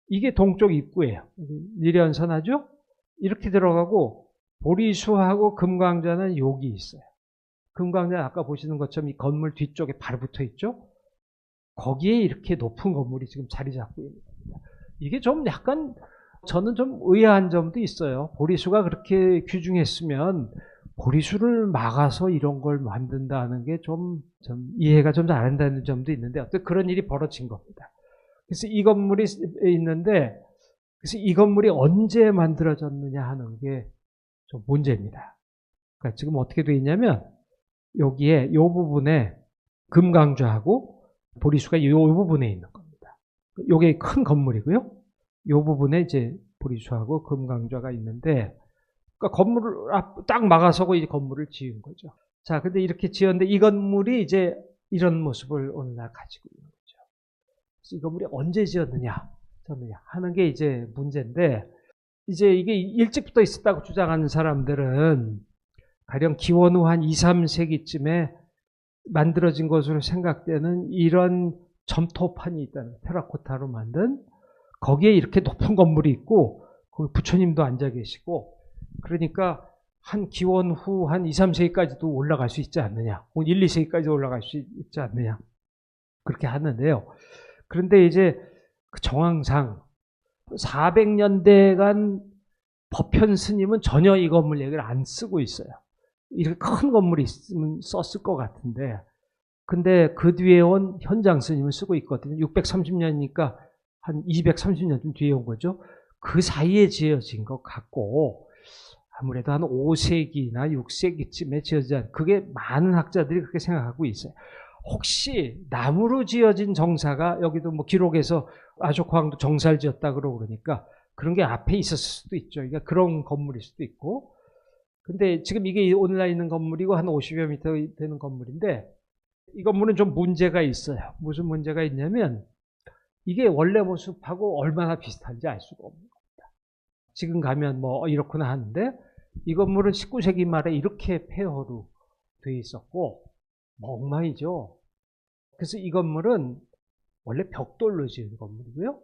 이게 동쪽 입구예요. 니련선하죠? 이렇게 들어가고 보리수하고 금강자는 여기 있어요. 금강자는 아까 보시는 것처럼 이 건물 뒤쪽에 바로 붙어 있죠? 거기에 이렇게 높은 건물이 지금 자리 잡고 있는 겁니다. 이게 좀 약간 저는 좀 의아한 점도 있어요. 보리수가 그렇게 귀중했으면 보리수를 막아서 이런 걸 만든다는 게 좀 이해가 좀 잘 안 되는 점도 있는데, 어쨌든 그런 일이 벌어진 겁니다. 그래서 이 건물이 있는데, 그래서 이 건물이 언제 만들어졌느냐 하는 게 좀 문제입니다. 그러니까 지금 어떻게 되어 있냐면, 여기에 이 부분에 금강좌하고 보리수가 이 부분에 있는 겁니다. 이게 큰 건물이고요. 이 부분에 이제 보리수하고 금강좌가 있는데, 그러니까 건물을 딱 막아서고 이 건물을 지은 거죠. 자, 근데 이렇게 지었는데 이 건물이 이제 이런 모습을 오늘날 가지고 있는 거죠. 그래서 이 건물이 언제 지었느냐 하는 게 이제 문제인데, 이제 이게 일찍부터 있었다고 주장하는 사람들은 가령 기원 후 한 2, 3세기쯤에 만들어진 것으로 생각되는 이런 점토판이 있다는, 테라코타로 만든, 거기에 이렇게 높은 건물이 있고 거기 부처님도 앉아 계시고, 그러니까 한 기원 후 한 2, 3세기까지도 올라갈 수 있지 않느냐, 혹은 1, 2세기까지 올라갈 수 있지 않느냐, 그렇게 하는데요. 그런데 이제 그 정황상 400년대간 법현 스님은 전혀 이 건물 얘기를 안 쓰고 있어요. 이렇게 큰 건물이 있으면 썼을 것 같은데, 근데 그 뒤에 온 현장 스님은 쓰고 있거든요. 630년이니까 한 230년 뒤에 온 거죠. 그 사이에 지어진 것 같고, 아무래도 한 5세기나 6세기쯤에 지어진, 그게 많은 학자들이 그렇게 생각하고 있어요. 혹시 나무로 지어진 정사가, 여기도 뭐 기록에서 아쇼크왕도 정사를 지었다 그러니까 그런 게 앞에 있었을 수도 있죠. 그러니까 그런 건물일 수도 있고. 근데 지금 이게 오늘날 있는 건물이고 한 50여 미터 되는 건물인데, 이 건물은 좀 문제가 있어요. 무슨 문제가 있냐면, 이게 원래 모습하고 얼마나 비슷한지 알 수가 없는 겁니다. 지금 가면 뭐 이렇구나 하는데, 이 건물은 19세기 말에 이렇게 폐허로 돼 있었고 엉망이죠. 그래서 이 건물은 원래 벽돌로 지은 건물이고요.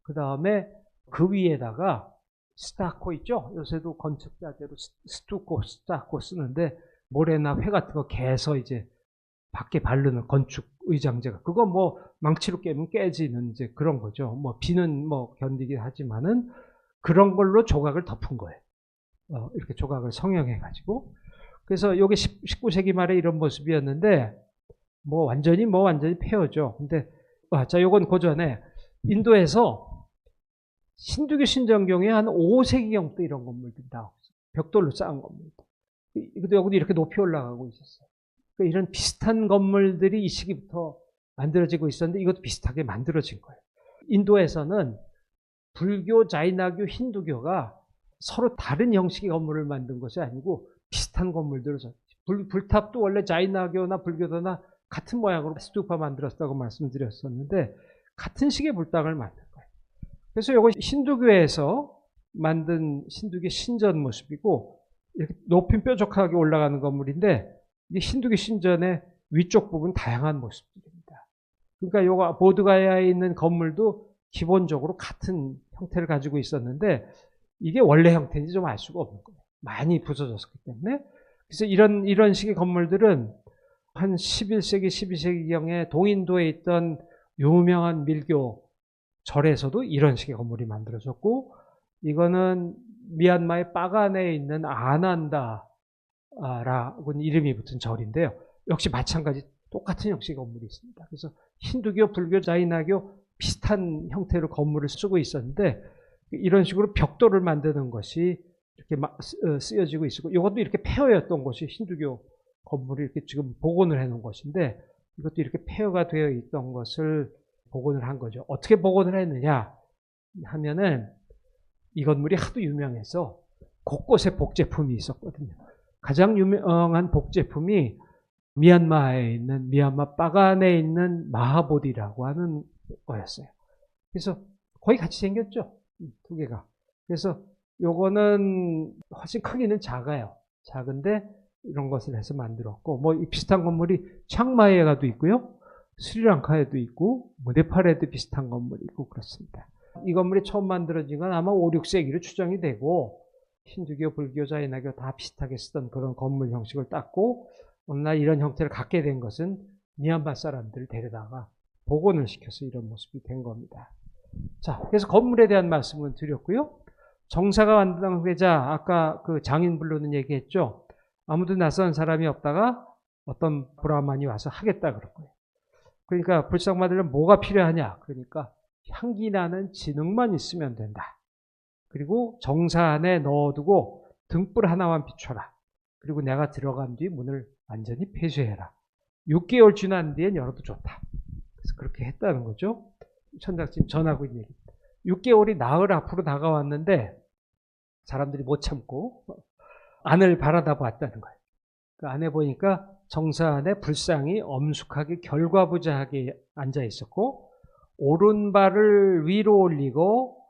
그 다음에 그 위에다가 스타코 있죠. 요새도 건축자재로 스투코, 스타코 쓰는데, 모래나 회 같은 거 개서 이제 밖에 바르는 건축 의장재가, 그거 뭐 망치로 깨면 깨지는 이제 그런 거죠. 뭐 비는 뭐 견디긴 하지만은 그런 걸로 조각을 덮은 거예요. 이렇게 조각을 성형해가지고. 그래서 이게 19세기 말에 이런 모습이었는데, 뭐 완전히 폐허죠. 근데, 자, 요건 그 전에 인도에서 힌두교 신정경에 한 5세기경부터 이런 건물들이 나오고 있어요. 벽돌로 쌓은 건물들. 근데 여기도 이렇게 높이 올라가고 있었어요. 그러니까 이런 비슷한 건물들이 이 시기부터 만들어지고 있었는데, 이것도 비슷하게 만들어진 거예요. 인도에서는 불교, 자이나교, 힌두교가 서로 다른 형식의 건물을 만든 것이 아니고 비슷한 건물들을, 불탑도 원래 자이나교나 불교도나 같은 모양으로 스투파 만들었다고 말씀드렸었는데, 같은 식의 불당을 만든 거예요. 그래서 이것이 힌두교에서 만든 힌두교 신전 모습이고, 이렇게 높이 뾰족하게 올라가는 건물인데, 이게 힌두교 신전의 위쪽 부분 다양한 모습들입니다. 그러니까 요거 보드가야에 있는 건물도 기본적으로 같은 형태를 가지고 있었는데, 이게 원래 형태인지 좀 알 수가 없는 거예요. 많이 부서졌기 때문에. 그래서 이런 식의 건물들은 한 11세기, 12세기경에 동인도에 있던 유명한 밀교 절에서도 이런 식의 건물이 만들어졌고, 이거는 미얀마의 빠간에 있는 아난다라고 이름이 붙은 절인데요. 역시 마찬가지 똑같은 형식의 건물이 있습니다. 그래서 힌두교, 불교, 자이나교 비슷한 형태로 건물을 쓰고 있었는데, 이런 식으로 벽돌을 만드는 것이 이렇게 쓰여지고 있고, 이것도 이렇게 폐허였던 것이 힌두교 건물이 이렇게 지금 복원을 해놓은 것인데, 이것도 이렇게 폐허가 되어 있던 것을 복원을 한 거죠. 어떻게 복원을 했느냐 하면은, 이 건물이 하도 유명해서 곳곳에 복제품이 있었거든요. 가장 유명한 복제품이 미얀마에 있는 미얀마 빠간에 있는 마하보디라고 하는 거였어요. 그래서 거의 같이 생겼죠. 두 개가. 그래서 요거는 훨씬 크기는 작아요. 작은데 이런 것을 해서 만들었고, 뭐 비슷한 건물이 치앙마이에가도 있고요. 스리랑카에도 있고, 뭐 네팔에도 비슷한 건물이 있고 그렇습니다. 이 건물이 처음 만들어진 건 아마 5, 6세기로 추정이 되고, 힌두교, 불교, 자이나교 다 비슷하게 쓰던 그런 건물 형식을 땄고, 어느 날 이런 형태를 갖게 된 것은 미얀마 사람들을 데려다가 복원을 시켜서 이런 모습이 된 겁니다. 자, 그래서 건물에 대한 말씀을 드렸고요. 정사가 완성되자 아까 그 장인불로는 얘기했죠. 아무도 낯선 사람이 없다가 어떤 브라만이 와서 하겠다 그럴 거예요. 그러니까 불상 만들려면 뭐가 필요하냐? 그러니까 향기 나는 진흙만 있으면 된다. 그리고 정사 안에 넣어두고 등불 하나만 비춰라. 그리고 내가 들어간 뒤 문을 완전히 폐쇄해라. 6개월 지난 뒤엔 열어도 좋다. 그래서 그렇게 했다는 거죠. 천장님 전하고 있는 얘기. 6개월이 나흘 앞으로 다가왔는데 사람들이 못 참고 안을 바라다 봤다는 거예요. 그 안에 보니까 정사 안에 불상이 엄숙하게 결과부자하게 앉아 있었고, 오른발을 위로 올리고,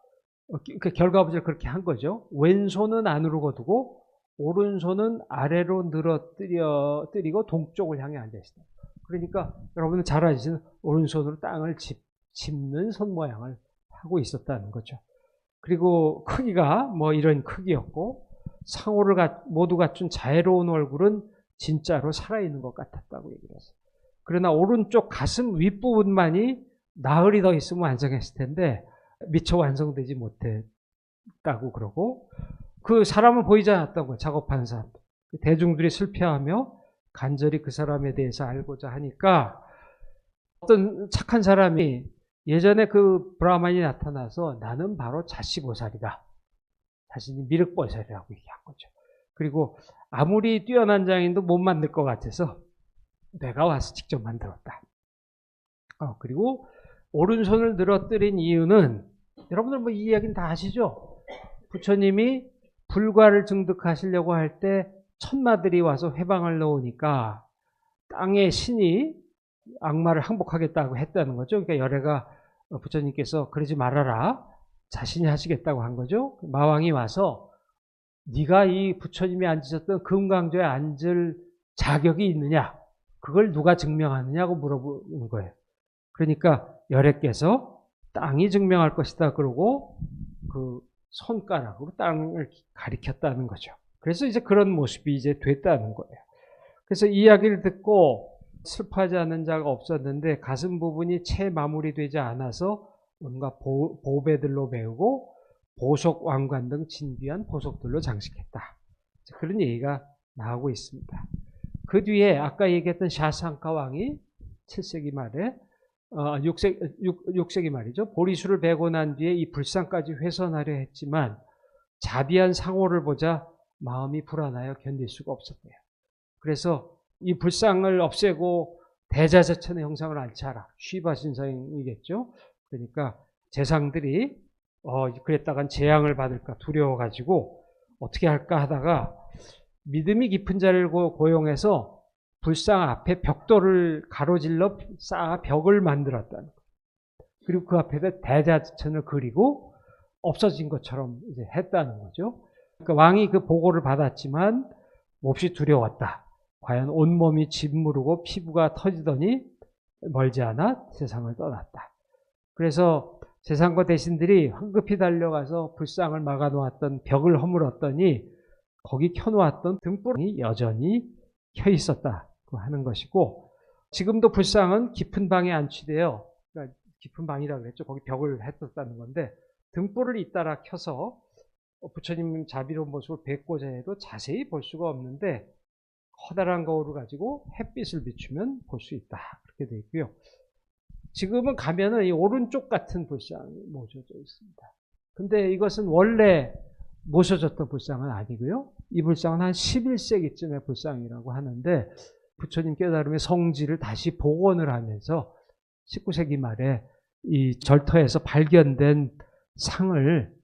그 결과부자를 그렇게 한 거죠. 왼손은 안으로 거두고 오른손은 아래로 늘어뜨리고 동쪽을 향해 앉아 있어요. 그러니까 여러분은 잘 아시는 오른손으로 땅을 짚는 손 모양을 하고 있었다는 거죠. 그리고 크기가 뭐 이런 크기였고, 상호를 모두 갖춘 자애로운 얼굴은 진짜로 살아있는 것 같았다고 얘기를 했어요. 그러나 오른쪽 가슴 윗부분만이 나흘이 더 있으면 완성했을 텐데 미처 완성되지 못했다고 그러고, 그 사람은 보이지 않았다고, 작업하는 사람. 대중들이 슬퍼하며 간절히 그 사람에 대해서 알고자 하니까 어떤 착한 사람이 예전에 그 브라만이 나타나서 나는 바로 자시보살이다. 자신이 미륵보살이라고 얘기한 거죠. 그리고 아무리 뛰어난 장인도 못 만들 것 같아서 내가 와서 직접 만들었다. 그리고 오른손을 늘어뜨린 이유는 여러분들 뭐 이 이야기는 다 아시죠? 부처님이 불과를 증득하시려고 할 때 천마들이 와서 회방을 놓으니까 땅의 신이 악마를 항복하겠다고 했다는 거죠. 그러니까 열애가 부처님께서 그러지 말아라. 자신이 하시겠다고 한 거죠. 마왕이 와서 네가 이 부처님이 앉으셨던 금강조에 앉을 자격이 있느냐? 그걸 누가 증명하느냐고 물어보는 거예요. 그러니까 열애께서 땅이 증명할 것이다 그러고 그 손가락으로 땅을 가리켰다는 거죠. 그래서 이제 그런 모습이 이제 됐다는 거예요. 그래서 이 이야기를 듣고 슬퍼하지 않는 자가 없었는데 가슴 부분이 채 마무리되지 않아서 뭔가 보배들로 메우고 보석 왕관 등 진귀한 보석들로 장식했다. 그런 얘기가 나오고 있습니다. 그 뒤에 아까 얘기했던 샤상카 왕이 7세기 말에 6세기 말이죠. 보리수를 베고 난 뒤에 이 불상까지 훼손하려 했지만 자비한 상호를 보자 마음이 불안하여 견딜 수가 없었대요. 그래서 이 불상을 없애고 대자재천의 형상을 알차라. 쉬바 신상이겠죠. 그러니까 재상들이 그랬다간 재앙을 받을까 두려워가지고 어떻게 할까 하다가 믿음이 깊은 자를 고용해서 불상 앞에 벽돌을 가로질러 쌓아 벽을 만들었다는 거예요. 그리고 그 앞에다 대자천을 그리고 없어진 것처럼 이제 했다는 거죠. 그러니까 왕이 그 보고를 받았지만 몹시 두려웠다. 과연 온몸이 짓무르고 피부가 터지더니 멀지 않아 세상을 떠났다. 그래서 재상과 대신들이 황급히 달려가서 불상을 막아놓았던 벽을 허물었더니 거기 켜놓았던 등불이 여전히 켜 있었다고 하는 것이고, 지금도 불상은 깊은 방에 안치되어, 그러니까 깊은 방이라고 그랬죠. 거기 벽을 했었다는 건데 등불을 잇따라 켜서 부처님 자비로운 모습을 뵙고자 해도 자세히 볼 수가 없는데 커다란 거울을 가지고 햇빛을 비추면 볼 수 있다. 그렇게 되어 있고요. 지금은 가면은 이 오른쪽 같은 불상이 모셔져 있습니다. 근데 이것은 원래 모셔졌던 불상은 아니고요. 이 불상은 한 11세기쯤의 불상이라고 하는데 부처님 깨달음의 성지를 다시 복원을 하면서 19세기 말에 이 절터에서 발견된 상을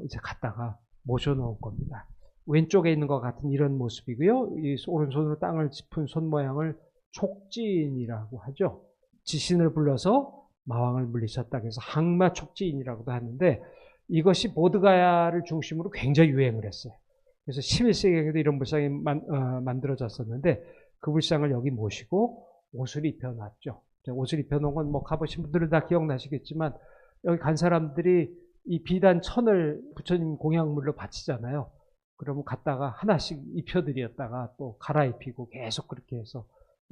이제 갖다가 모셔놓은 겁니다. 왼쪽에 있는 것 같은 이런 모습이고요. 이 오른손으로 땅을 짚은 손 모양을 촉지인이라고 하죠. 지신을 불러서 마왕을 물리쳤다. 그래서 항마 촉지인이라고도 하는데 이것이 보드가야를 중심으로 굉장히 유행을 했어요. 그래서 11세기에도 이런 불상이 만들어졌었는데 그 불상을 여기 모시고 옷을 입혀놨죠. 옷을 입혀놓은 건 뭐 가보신 분들은 다 기억나시겠지만 여기 간 사람들이 이 비단 천을 부처님 공양물로 바치잖아요. 그러면 갔다가 하나씩 입혀드렸다가 또 갈아입히고 계속 그렇게 해서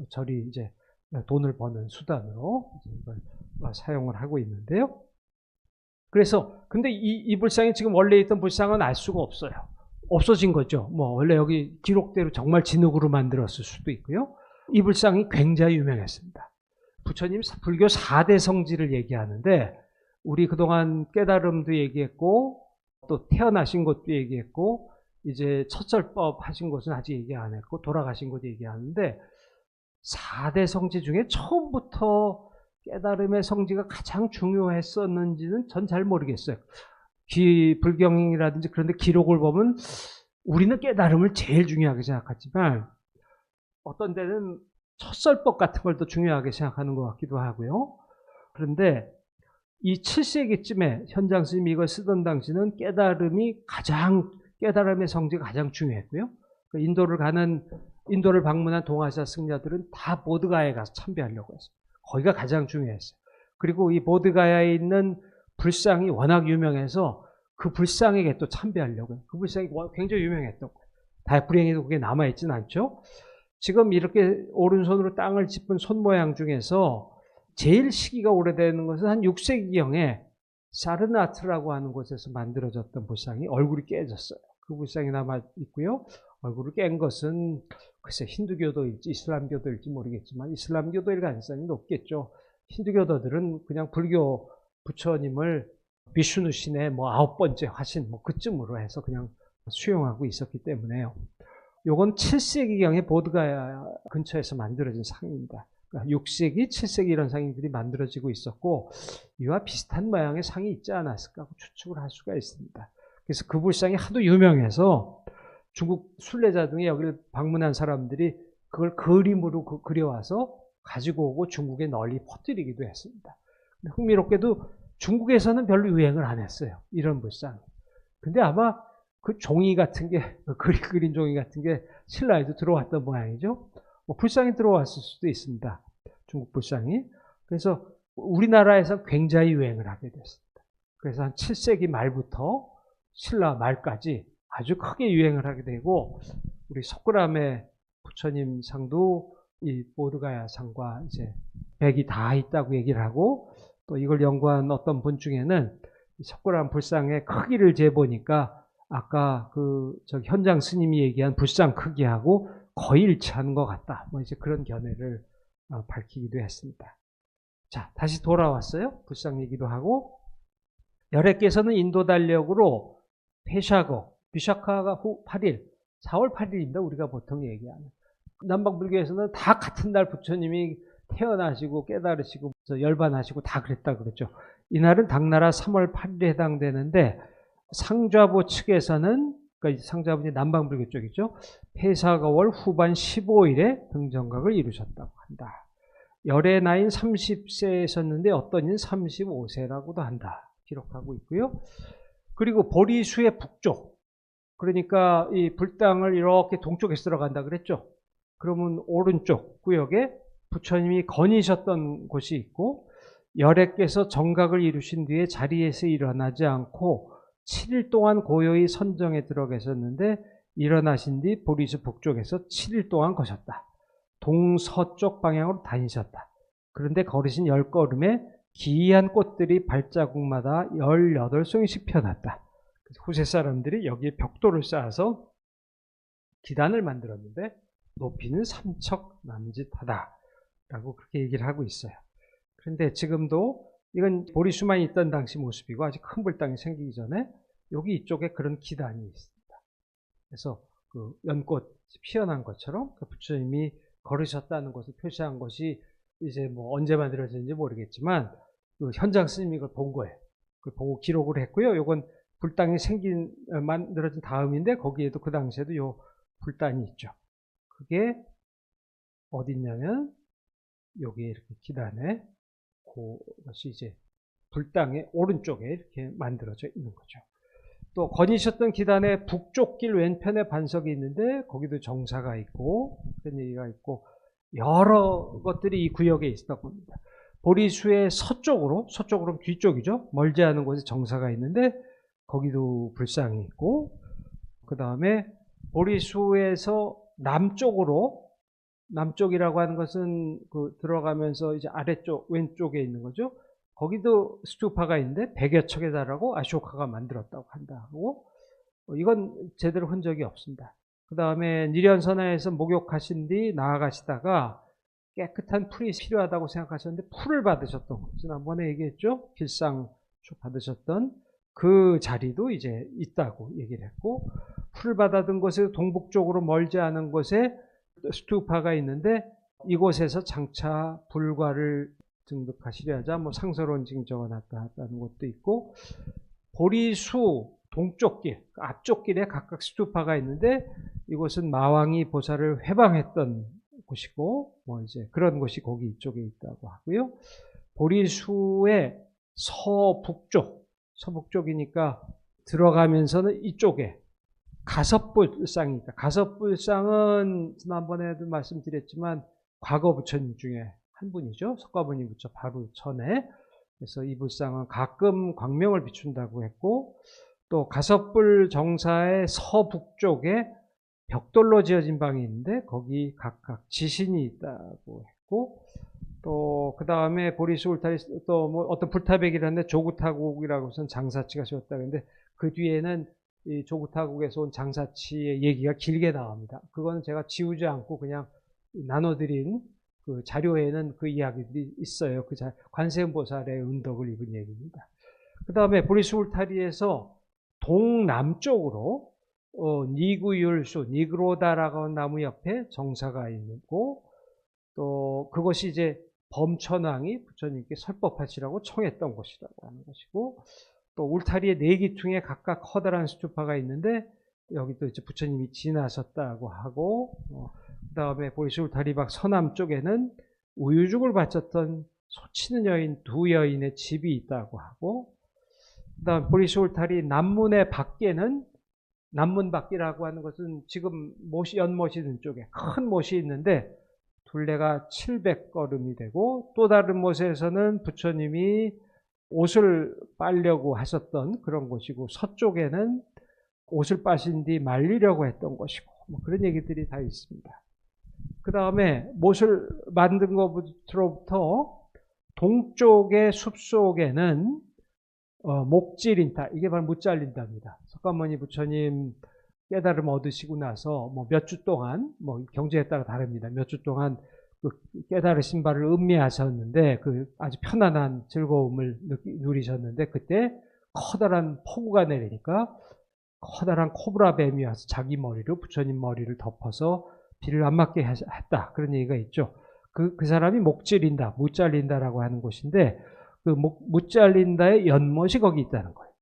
절이 이제 돈을 버는 수단으로 이걸 사용을 하고 있는데요. 그래서 근데 이 불상이 지금 원래 있던 불상은 알 수가 없어요. 없어진 거죠. 뭐 원래 여기 기록대로 정말 진흙으로 만들었을 수도 있고요. 이 불상이 굉장히 유명했습니다. 부처님 불교 4대 성지를 얘기하는데 우리 그동안 깨달음도 얘기했고 또 태어나신 것도 얘기했고 이제 첫설법 하신 것은 아직 얘기 안 했고 돌아가신 것도 얘기하는데 4대 성지 중에 처음부터 깨달음의 성지가 가장 중요했었는지는 전 잘 모르겠어요. 불경이라든지 그런데 기록을 보면 우리는 깨달음을 제일 중요하게 생각하지만 어떤 데는 첫설법 같은 걸 더 중요하게 생각하는 것 같기도 하고요. 그런데 이 7세기쯤에 현장 스님이 이걸 쓰던 당시는 깨달음의 성지가 가장 중요했고요. 인도를 방문한 동아시아 승려들은 다 보드가야에 가서 참배하려고 했어요. 거기가 가장 중요했어요. 그리고 이 보드가야에 있는 불상이 워낙 유명해서 그 불상에게 또 참배하려고 해요. 그 불상이 굉장히 유명했던 거예요. 불행히도 그게 남아있진 않죠. 지금 이렇게 오른손으로 땅을 짚은 손 모양 중에서 제일 시기가 오래되는 것은 한 6세기경에 사르나트라고 하는 곳에서 만들어졌던 불상이 얼굴이 깨졌어요. 그 불상이 남아있고요. 얼굴을 깬 것은 글쎄 힌두교도일지 이슬람교도일지 모르겠지만 이슬람교도일 가능성이 높겠죠. 힌두교도들은 그냥 불교 부처님을 비슈누 신의 뭐 9번째 화신 뭐 그쯤으로 해서 그냥 수용하고 있었기 때문에요. 요건 7세기경에 보드가야 근처에서 만들어진 상입니다. 6세기, 7세기 이런 상들이 만들어지고 있었고 이와 비슷한 모양의 상이 있지 않았을까 하고 추측을 할 수가 있습니다. 그래서 그 불상이 하도 유명해서 중국 순례자 중에 여기를 방문한 사람들이 그걸 그림으로 그려와서 가지고 오고 중국에 널리 퍼뜨리기도 했습니다. 흥미롭게도 중국에서는 별로 유행을 안 했어요. 이런 불상. 근데 아마 그 종이 같은 게, 그린 종이 같은 게 신라에도 들어왔던 모양이죠. 불상이 들어왔을 수도 있습니다. 중국 불상이. 그래서 우리나라에서 굉장히 유행을 하게 됐습니다. 그래서 한 7세기 말부터 신라 말까지 아주 크게 유행을 하게 되고, 우리 석굴암의 부처님 상도 이 보드가야 상과 이제 백이 다 있다고 얘기를 하고, 또 이걸 연구한 어떤 분 중에는 석굴암 불상의 크기를 재보니까 아까 현장 스님이 얘기한 불상 크기하고 거의 일치하는 것 같다. 뭐 이제 그런 견해를 밝히기도 했습니다. 자, 다시 돌아왔어요. 불상 얘기도 하고. 열애께서는 인도 달력으로 비샤카가 8일, 4월 8일입니다. 우리가 보통 얘기하는. 남방불교에서는 다 같은 날 부처님이 태어나시고 깨달으시고 열반하시고 다 그랬다 그랬죠. 이날은 당나라 3월 8일에 해당되는데 상좌부 측에서는 그러니까 상좌부는 남방불교 쪽이죠. 폐사가월 후반 15일에 등정각을 이루셨다고 한다. 열의 나이는 30세였었는데 어떤 이는 35세라고도 한다. 기록하고 있고요. 그리고 보리수의 북쪽, 그러니까 이 불당을 이렇게 동쪽에서 들어간다 그랬죠. 그러면 오른쪽 구역에 부처님이 거니셨던 곳이 있고 열애께서 정각을 이루신 뒤에 자리에서 일어나지 않고 7일 동안 고요히 선정에 들어 계셨는데 일어나신 뒤 보리수 북쪽에서 7일 동안 거셨다. 동서쪽 방향으로 다니셨다. 그런데 걸으신 10걸음에 기이한 꽃들이 발자국마다 18송이씩 피어났다. 후세 사람들이 여기에 벽돌을 쌓아서 기단을 만들었는데 높이는 3척 남짓하다 라고 그렇게 얘기를 하고 있어요. 그런데 지금도 이건 보리수만 있던 당시 모습이고 아직 큰 불당이 생기기 전에 여기 이쪽에 그런 기단이 있습니다. 그래서 그 연꽃 피어난 것처럼 그 부처님이 걸으셨다는 것을 표시한 것이 이제 뭐 언제 만들어졌는지 모르겠지만 그 현장 스님이 이걸 본 거예요. 그걸 보고 기록을 했고요. 이건 불당이 만들어진 다음인데 거기에도 그 당시에도 요 불단이 있죠. 그게 어디 있냐면 여기 이렇게 기단에 그것이 이제 불당의 오른쪽에 이렇게 만들어져 있는 거죠. 또 거니셨던 기단의 북쪽 길 왼편에 반석이 있는데 거기도 정사가 있고 그런 얘기가 있고 여러 것들이 이 구역에 있었다고 봅니다. 보리수의 서쪽으로 뒤쪽이죠. 멀지 않은 곳에 정사가 있는데 거기도 불상이 있고 그 다음에 보리수에서 남쪽이라고 하는 것은 그 들어가면서 이제 아래쪽 왼쪽에 있는 거죠. 거기도 스투파가 있는데 100여 척에 달하고 아쇼카가 만들었다고 한다고 이건 제대로 흔적이 없습니다. 그 다음에 니련선하에서 목욕하신 뒤 나아가시다가 깨끗한 풀이 필요하다고 생각하셨는데 풀을 받으셨던 거 지난번에 얘기했죠. 길상 받으셨던 그 자리도 이제 있다고 얘기를 했고 풀을 받아둔 곳에 동북쪽으로 멀지 않은 곳에 스투파가 있는데 이곳에서 장차 불과를 등극하시려 하자 뭐 상서론 지금 적어놨다는 것도 있고 보리수 동쪽 길, 앞쪽 길에 각각 스투파가 있는데 이곳은 마왕이 보살을 회방했던 곳이고 뭐 이제 그런 곳이 거기 이쪽에 있다고 하고요. 보리수의 서북쪽이니까 들어가면서는 이쪽에 가섭불상이 있다. 가섭불상은 지난번에도 말씀드렸지만 과거 부처님 중에 한 분이죠. 석가모니 부처 바로 전에. 그래서 이 불상은 가끔 광명을 비춘다고 했고 또 가섭불 정사의 서북쪽에 벽돌로 지어진 방이 있는데 거기 각각 지신이 있다고 했고 또 그 다음에 보리수 울타리 또 뭐 어떤 불타백이라는데 조구타국이라고 해서 장사치가 세웠다 그랬는데 그 뒤에는 이 조구타국에서 온 장사치의 얘기가 길게 나옵니다. 그거는 제가 지우지 않고 그냥 나눠드린 그 자료에는 그 이야기들이 있어요. 그 관세음보살의 은덕을 입은 얘기입니다. 그 다음에 보리수 울타리에서 동남쪽으로 니구율수, 니그로다라고 하는 나무 옆에 정사가 있고 또 그것이 이제 범천왕이 부처님께 설법하시라고 청했던 곳이라고 하는 것이고 또 울타리의 네 기퉁에 각각 커다란 스투파가 있는데 여기 또 이제 부처님이 지나셨다고 하고 그 다음에 보리수 울타리 밖 서남쪽에는 우유죽을 바쳤던 소치는 여인 두 여인의 집이 있다고 하고 그 다음 보리수 울타리 남문의 밖에는 남문 밖이라고 하는 것은 지금 연못이 있는 쪽에 큰 못이 있는데 둘레가 700걸음이 되고 또 다른 못에서는 부처님이 옷을 빨려고 하셨던 그런 곳이고 서쪽에는 옷을 빠신 뒤 말리려고 했던 것이고 뭐 그런 얘기들이 다 있습니다. 그 다음에 못을 만든 것부터 동쪽의 숲속에는 목질인타, 이게 바로 묻잘린다입니다. 석가모니 부처님 깨달음 얻으시고 나서 뭐 몇 주 동안, 뭐 경제에 따라 다릅니다. 몇 주 동안 그 깨달으신 바를 음미하셨는데 그 아주 편안한 즐거움을 누리셨는데 그때 커다란 폭우가 내리니까 커다란 코브라 뱀이 와서 자기 머리로 부처님 머리를 덮어서 비를 안 맞게 했다. 그런 얘기가 있죠. 그 사람이 목질린다, 묻잘린다라고 하는 곳인데 그 묻잘린다의 연못이 거기 있다는 거예요.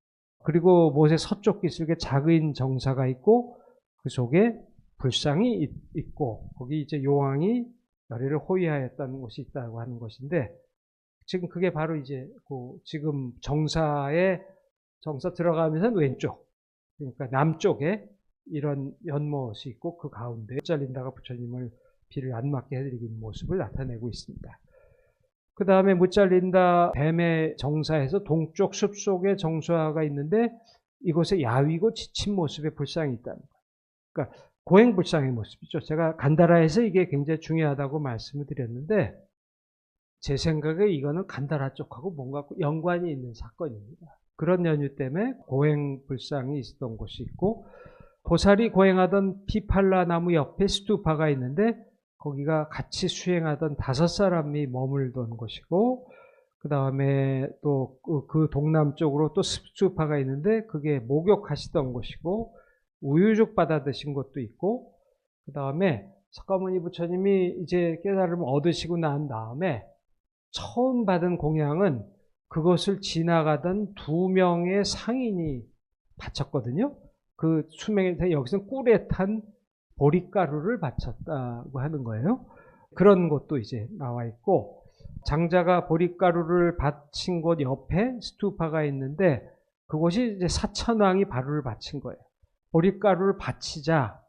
그리고 못의 서쪽 기슭에 작은 정사가 있고 그 속에 불상이 있고 거기 이제 요왕이 열애를 호위하였다는 곳이 있다고 하는 것인데 지금 그게 바로 이제 그 지금 정사 들어가면서 왼쪽 그러니까 남쪽에 이런 연못이 있고 그 가운데 묻잘린다가 부처님을 비를 안 맞게 해드리는 모습을 나타내고 있습니다. 그 다음에 묻잘린다 뱀의 정사에서 동쪽 숲속에 정수화가 있는데 이곳에 야위고 지친 모습의 불상이 있다는 거예요. 그러니까 고행불상의 모습이죠. 제가 간다라에서 이게 굉장히 중요하다고 말씀을 드렸는데 제 생각에 이거는 간다라 쪽하고 뭔가 연관이 있는 사건입니다. 그런 연유 때문에 고행불상이 있었던 곳이 있고 보살이 고행하던 피팔라 나무 옆에 스투파가 있는데 거기가 같이 수행하던 5사람이 머물던 곳이고 그 다음에 또 그 동남쪽으로 또 스투파가 있는데 그게 목욕하시던 곳이고 우유죽 받아 드신 곳도 있고 그 다음에 석가모니 부처님이 이제 깨달음을 얻으시고 난 다음에 처음 받은 공양은 그것을 지나가던 2명의 상인이 바쳤거든요. 그 수명에 여기서는 꿀에 탄 보리가루를 바쳤다고 하는 거예요. 그런 것도 이제 나와 있고, 장자가 보리가루를 바친 곳 옆에 스투파가 있는데 그곳이 이제 사천왕이 바루를 바친 거예요. 보리가루를 바치자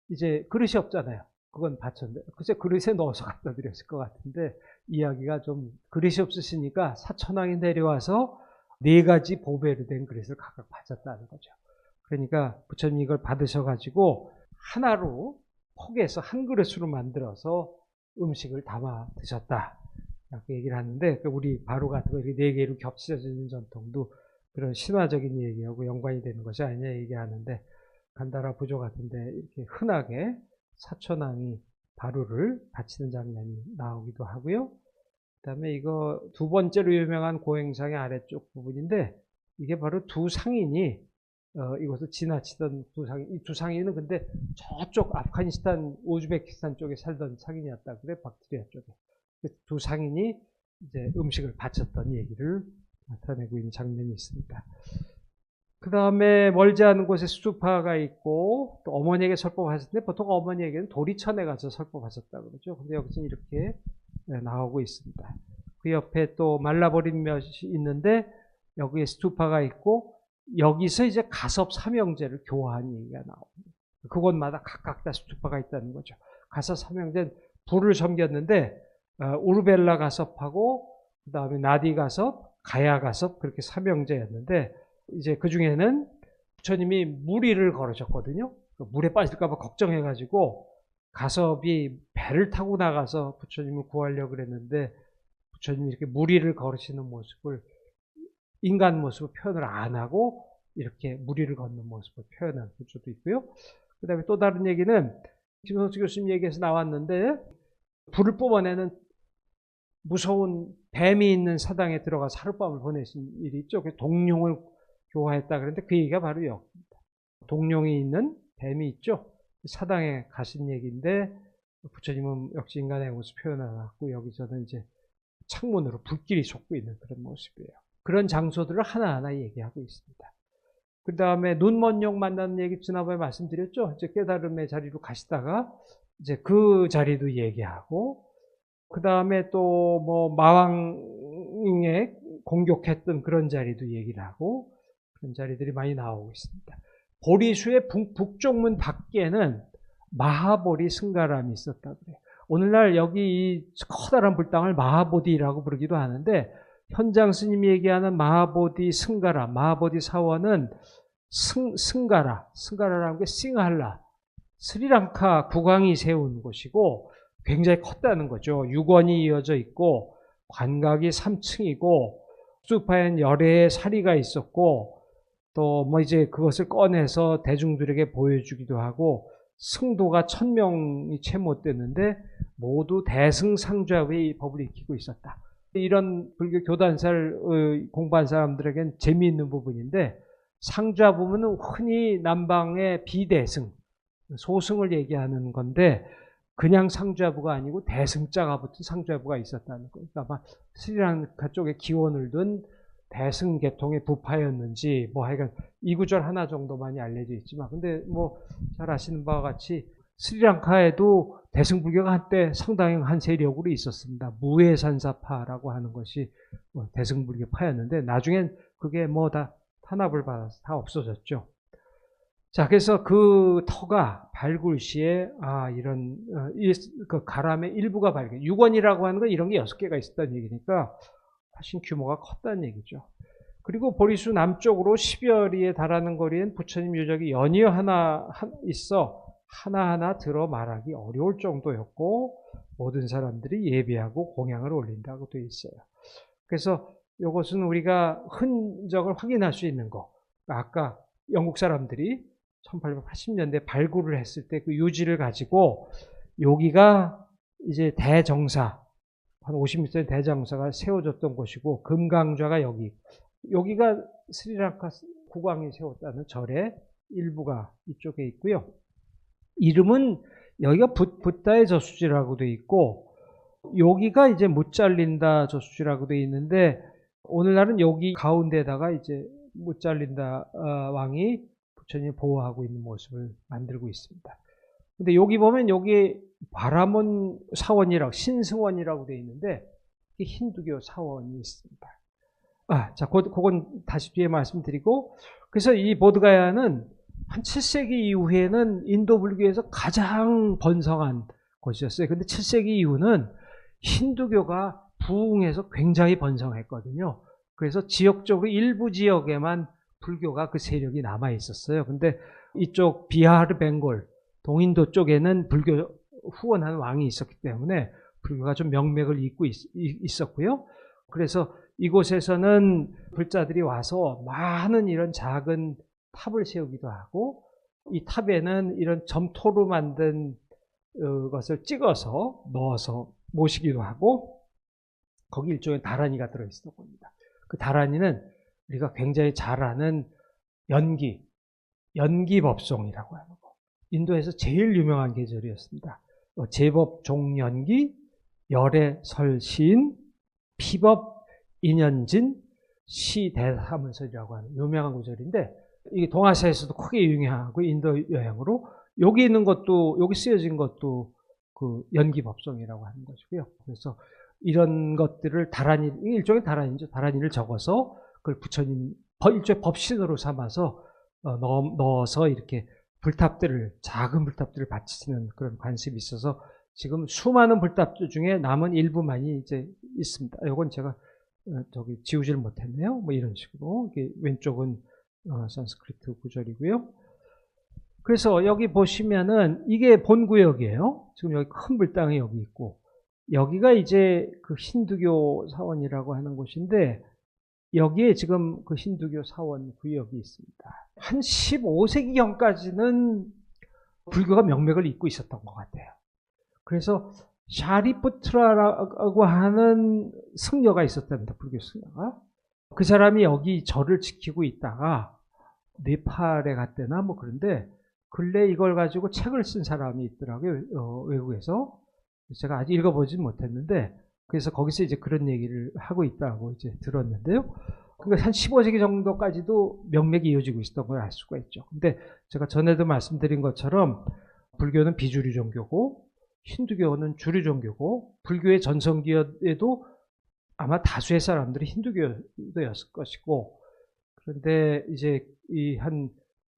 이제 그릇이 없잖아요. 그건 바쳤는데 글쎄 그릇에 넣어서 갖다 드렸을 것 같은데 이야기가 좀 그릇이 없으시니까 사천왕이 내려와서 4가지 보배로 된 그릇을 각각 바쳤다는 거죠. 그러니까 부처님이 이걸 받으셔가지고 하나로 포개서 한 그릇으로 만들어서 음식을 담아 드셨다. 라고 얘기를 하는데, 우리 바로 같은 거 이렇게 4개로 겹쳐지는 전통도 그런 신화적인 얘기하고 연관이 되는 것이 아니냐 얘기하는데, 간다라 부조 같은데 이렇게 흔하게 사천왕이 바루를 바치는 장면이 나오기도 하고요. 그 다음에 이거 두 번째로 유명한 고행상의 아래쪽 부분인데, 이게 바로 두 상인이 이곳을 지나치던 두 상인, 이 두 상인은 근데 저쪽 아프가니스탄, 우즈베키스탄 쪽에 살던 상인이었다 그래, 박트리아 쪽에. 두 상인이 이제 음식을 바쳤던 얘기를 나타내고 있는 장면이 있습니다. 그 다음에 멀지 않은 곳에 스투파가 있고, 또 어머니에게 설법하셨는데, 보통 어머니에게는 도리천에 가서 설법하셨다고 그러죠. 근데 여기서는 이렇게 나오고 있습니다. 그 옆에 또 말라버린 몇이 있는데, 여기에 스투파가 있고, 여기서 이제 가섭 삼형제를 교화한 얘기가 나옵니다. 그곳마다 각각 다 스투파가 있다는 거죠. 가섭 삼형제는 불을 섬겼는데, 우르벨라 가섭하고 그 다음에 나디 가섭, 가야 가섭 그렇게 삼형제였는데 이제 그 중에는 부처님이 무리를 걸으셨거든요. 물에 빠질까봐 걱정해가지고 가섭이 배를 타고 나가서 부처님을 구하려고 그랬는데 부처님이 이렇게 무리를 걸으시는 모습을 인간 모습을 표현을 안 하고 이렇게 무리를 걷는 모습을 표현한 부처도 있고요. 그 다음에 또 다른 얘기는 김성수 교수님 얘기에서 나왔는데 불을 뿜어내는 무서운 뱀이 있는 사당에 들어가서 하룻밤을 보내신 일이 있죠. 동룡을 교화했다 그랬는데 그 얘기가 바로 여기입니다. 동룡이 있는 뱀이 있죠. 사당에 가신 얘기인데 부처님은 역시 인간의 모습 표현해놨고 여기서는 이제 창문으로 불길이 솟고 있는 그런 모습이에요. 그런 장소들을 하나하나 얘기하고 있습니다. 그 다음에 눈먼용 만나는 얘기 지난번에 말씀드렸죠. 이제 깨달음의 자리로 가시다가 이제 그 자리도 얘기하고 그 다음에 또 뭐 마왕에 공격했던 그런 자리도 얘기를 하고 그런 자리들이 많이 나오고 있습니다. 보리수의 북쪽문 밖에는 마하보리 승가람이 있었다고 그래요. 오늘날 여기 이 커다란 불당을 마하보디라고 부르기도 하는데 현장 스님이 얘기하는 마하보디 승가람, 마하보디 사원은 승가라라는 게 싱할라, 스리랑카 국왕이 세운 곳이고 굉장히 컸다는 거죠. 6원이 이어져 있고 관각이 3층이고 스투파엔 열애의 사리가 있었고 또 뭐 이제 그것을 꺼내서 대중들에게 보여주기도 하고 승도가 1000명이 채 못 됐는데 모두 대승상좌의 법을 익히고 있었다. 이런 불교 교단사를 공부한 사람들에겐 재미있는 부분인데 상좌 부분은 흔히 남방의 비대승, 소승을 얘기하는 건데 그냥 상좌부가 아니고 대승자가 붙은 상좌부가 있었다는 거예요. 그러니까 아마 스리랑카 쪽에 기원을 둔 대승 계통의 부파였는지 뭐 하여간 이 구절 하나 정도만이 알려져 있지만 근데 뭐 잘 아시는 바와 같이 스리랑카에도 대승불교가 한때 상당히 한 세력으로 있었습니다. 무해산사파라고 하는 것이 대승불교파였는데 나중엔 그게 뭐 다 탄압을 받아서 다 없어졌죠. 자, 그래서 그 터가 발굴시에 이런 그 가람의 일부가 발견. 6원이라고 하는 건 이런 게 6개가 있었다는 얘기니까 훨씬 규모가 컸다는 얘기죠. 그리고 보리수 남쪽으로 10여리에 달하는 거리엔 부처님 유적이 연이어 하나 있어 하나하나 들어 말하기 어려울 정도였고 모든 사람들이 예배하고 공양을 올린다고 되어 있어요. 그래서 이것은 우리가 흔적을 확인할 수 있는 거. 아까 영국 사람들이 1880년대 발굴을 했을 때 그 유지를 가지고 여기가 이제 대정사, 한 50m의 대정사가 세워졌던 곳이고 금강좌가 여기가 스리랑카 국왕이 세웠다는 절의 일부가 이쪽에 있고요. 이름은 여기가 붓다의 저수지라고 되어 있고 여기가 이제 못 잘린다 저수지라고 되어 있는데 오늘날은 여기 가운데다가 이제 못 잘린다 왕이 부처님을 보호하고 있는 모습을 만들고 있습니다. 근데 여기 보면 여기 바라몬 사원이라고 신승원이라고 되어 있는데 이게 힌두교 사원이 있습니다. 자, 그건 다시 뒤에 말씀드리고, 그래서 이 보드가야는 한 7세기 이후에는 인도 불교에서 가장 번성한 곳이었어요. 근데 7세기 이후는 힌두교가 부흥해서 굉장히 번성했거든요. 그래서 지역적으로 일부 지역에만 불교가 그 세력이 남아 있었어요. 근데 이쪽 비하르 벵골, 동인도 쪽에는 불교 후원하는 왕이 있었기 때문에 불교가 좀 명맥을 잇고 있었고요. 그래서 이곳에서는 불자들이 와서 많은 이런 작은 탑을 세우기도 하고, 이 탑에는 이런 점토로 만든 것을 찍어서 넣어서 모시기도 하고, 거기 일종의 다라니가 들어있었던 겁니다. 그 다라니는 우리가 굉장히 잘 아는 연기법송이라고 하는 거. 인도에서 제일 유명한 계절이었습니다. 제법 종연기, 열애 설시인, 피법 인연진, 시대사문설이라고 하는 유명한 구절인데, 이게 동아시아에서도 크게 유행하고 인도 여행으로 여기 있는 것도, 여기 쓰여진 것도 그 연기법송이라고 하는 것이고요. 그래서 이런 것들을 다라니, 일종의 다라니죠. 다라니를 적어서 그걸 부처님 일종의 법신으로 삼아서 넣어서 이렇게 작은 불탑들을 바치는 그런 관습이 있어서 지금 수많은 불탑들 중에 남은 일부만이 이제 있습니다. 이건 제가 지우지를 못했네요. 뭐 이런 식으로. 왼쪽은 산스크리트 구절이고요. 그래서 여기 보시면은 이게 본구역이에요. 지금 여기 큰 불당이 여기 있고, 여기가 이제 그 힌두교 사원이라고 하는 곳인데, 여기에 지금 그 힌두교 사원 구역이 있습니다. 한 15세기경까지는 불교가 명맥을 잇고 있었던 것 같아요. 그래서 샤리푸트라라고 하는 승려가 있었답니다. 불교 승려가. 그 사람이 여기 절을 지키고 있다가 네팔에 갔대나 뭐 그런데 근래 이걸 가지고 책을 쓴 사람이 있더라고요. 외국에서. 제가 아직 읽어보진 못했는데, 그래서 거기서 이제 그런 얘기를 하고 있다고 이제 들었는데요. 그러니까 한 15세기 정도까지도 명맥이 이어지고 있었던 걸 알 수가 있죠. 근데 제가 전에도 말씀드린 것처럼 불교는 비주류 종교고 힌두교는 주류 종교고, 불교의 전성기에도 아마 다수의 사람들이 힌두교였을 것이고, 그런데 이제 한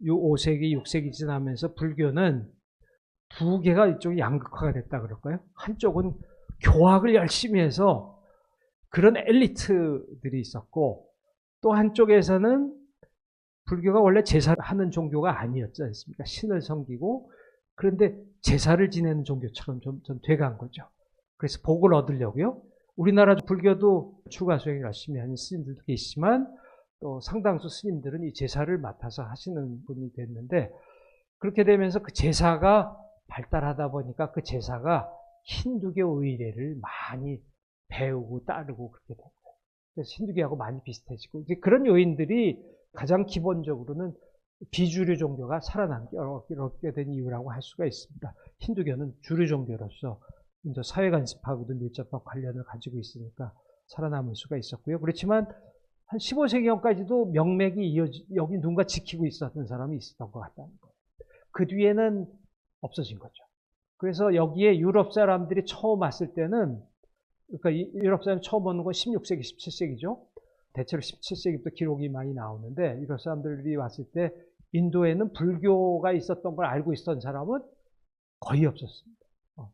5세기, 6세기 지나면서 불교는 두 개가 이쪽이 양극화가 됐다 그럴까요? 한쪽은 교학을 열심히 해서 그런 엘리트들이 있었고, 또 한쪽에서는 불교가 원래 제사하는 종교가 아니었지 않습니까? 신을 섬기고, 그런데 제사를 지내는 종교처럼 좀 돼간 거죠. 그래서 복을 얻으려고요. 우리나라 불교도 출가 수행 열심히 하는 스님들도 계시지만, 또 상당수 스님들은 이 제사를 맡아서 하시는 분이 됐는데, 그렇게 되면서 그 제사가 발달하다 보니까 그 제사가 힌두교 의례를 많이 배우고 따르고 그렇게 된 거예요. 그래서 힌두교하고 많이 비슷해지고, 이제 그런 요인들이 가장 기본적으로는 비주류 종교가 살아남게 된 이유라고 할 수가 있습니다. 힌두교는 주류 종교로서 이제 사회 간섭하고도 밀접한 관련을 가지고 있으니까 살아남을 수가 있었고요. 그렇지만 한 15세기까지도 명맥이 여기 누군가 지키고 있었던 사람이 있었던 것 같다는 거예요. 그 뒤에는 없어진 거죠. 그래서 여기에 유럽 사람들이 처음 왔을 때는, 그러니까 유럽 사람이 처음 오는 건 16세기, 17세기죠. 대체로 17세기부터 기록이 많이 나오는데, 유럽 사람들이 왔을 때 인도에는 불교가 있었던 걸 알고 있었던 사람은 거의 없었습니다.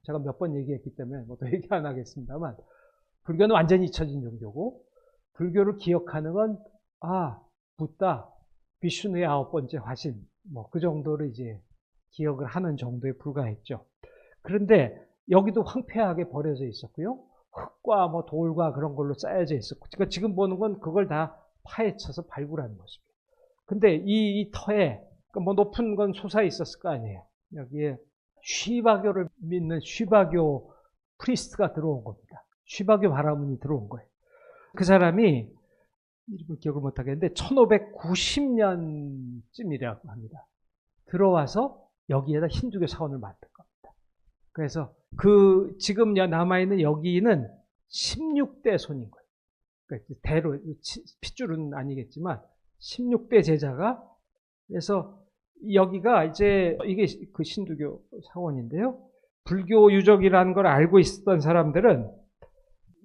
제가 몇 번 얘기했기 때문에 뭐 더 얘기 안 하겠습니다만, 불교는 완전히 잊혀진 종교고, 불교를 기억하는 건 붓다, 비슈누의 9번째 화신, 뭐 그 정도로 이제 기억을 하는 정도에 불과했죠. 그런데 여기도 황폐하게 버려져 있었고요. 흙과 뭐 돌과 그런 걸로 쌓여져 있었고, 그러니까 지금 보는 건 그걸 다 파헤쳐서 발굴하는 모습이에요. 근데 이 터에 뭐 높은 건 솟아 있었을 거 아니에요. 여기에 쉬바교를 믿는 쉬바교 프리스트가 들어온 겁니다. 쉬바교 바라문이 들어온 거예요. 그 사람이 이름을 기억을 못하겠는데 1590년쯤이라고 합니다. 들어와서 여기에다 힌두교 사원을 만든 겁니다. 그래서 그 지금 남아있는 여기는 16대 손인 거예요. 그러니까 대로 핏줄은 아니겠지만 16대 제자가. 그래서 여기가 이제 이게 그 신두교 사원인데요. 불교 유적이라는 걸 알고 있었던 사람들은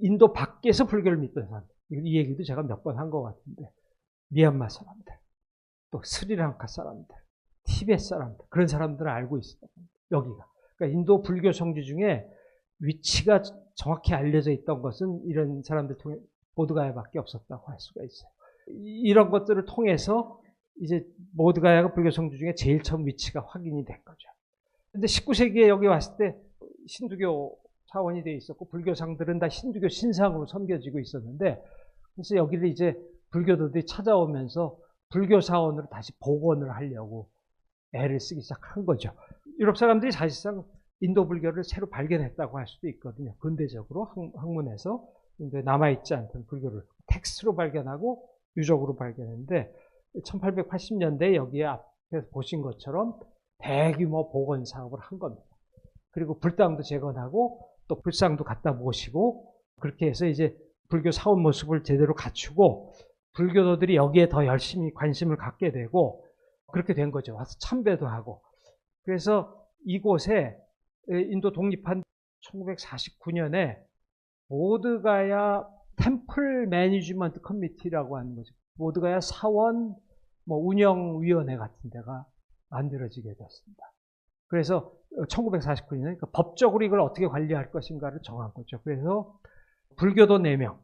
인도 밖에서 불교를 믿던 사람들. 이 얘기도 제가 몇 번 한 것 같은데, 미얀마 사람들, 또 스리랑카 사람들, 티베트 사람들, 그런 사람들을 알고 있었던 여기가. 그러니까 인도 불교 성지 중에 위치가 정확히 알려져 있던 것은 이런 사람들 통해 보드가야밖에 없었다고 할 수가 있어요. 이런 것들을 통해서 이제 보드가야가 불교 성지 중에 제일 처음 위치가 확인이 된 거죠. 근데 19세기에 여기 왔을 때 신두교 사원이 되어 있었고, 불교상들은 다 신두교 신상으로 섬겨지고 있었는데, 그래서 여기를 이제 불교도들이 찾아오면서 불교 사원으로 다시 복원을 하려고 애를 쓰기 시작한 거죠. 유럽 사람들이 사실상 인도 불교를 새로 발견했다고 할 수도 있거든요. 근대적으로 학문에서 남아있지 않던 불교를 텍스트로 발견하고 유적으로 발견했는데, 1880년대에 여기에 앞에서 보신 것처럼 대규모 복원 사업을 한 겁니다. 그리고 불당도 재건하고 또 불상도 갖다 모시고, 그렇게 해서 이제 불교 사원 모습을 제대로 갖추고 불교도들이 여기에 더 열심히 관심을 갖게 되고, 그렇게 된 거죠. 와서 참배도 하고. 그래서 이곳에 인도 독립한 1949년에 보드가야 템플 매니지먼트 커미티라고 하는 거죠. 보드가야 사원 운영위원회 같은 데가 만들어지게 됐습니다. 그래서 1949년, 그러니까 법적으로 이걸 어떻게 관리할 것인가를 정한 거죠. 그래서 불교도 4명,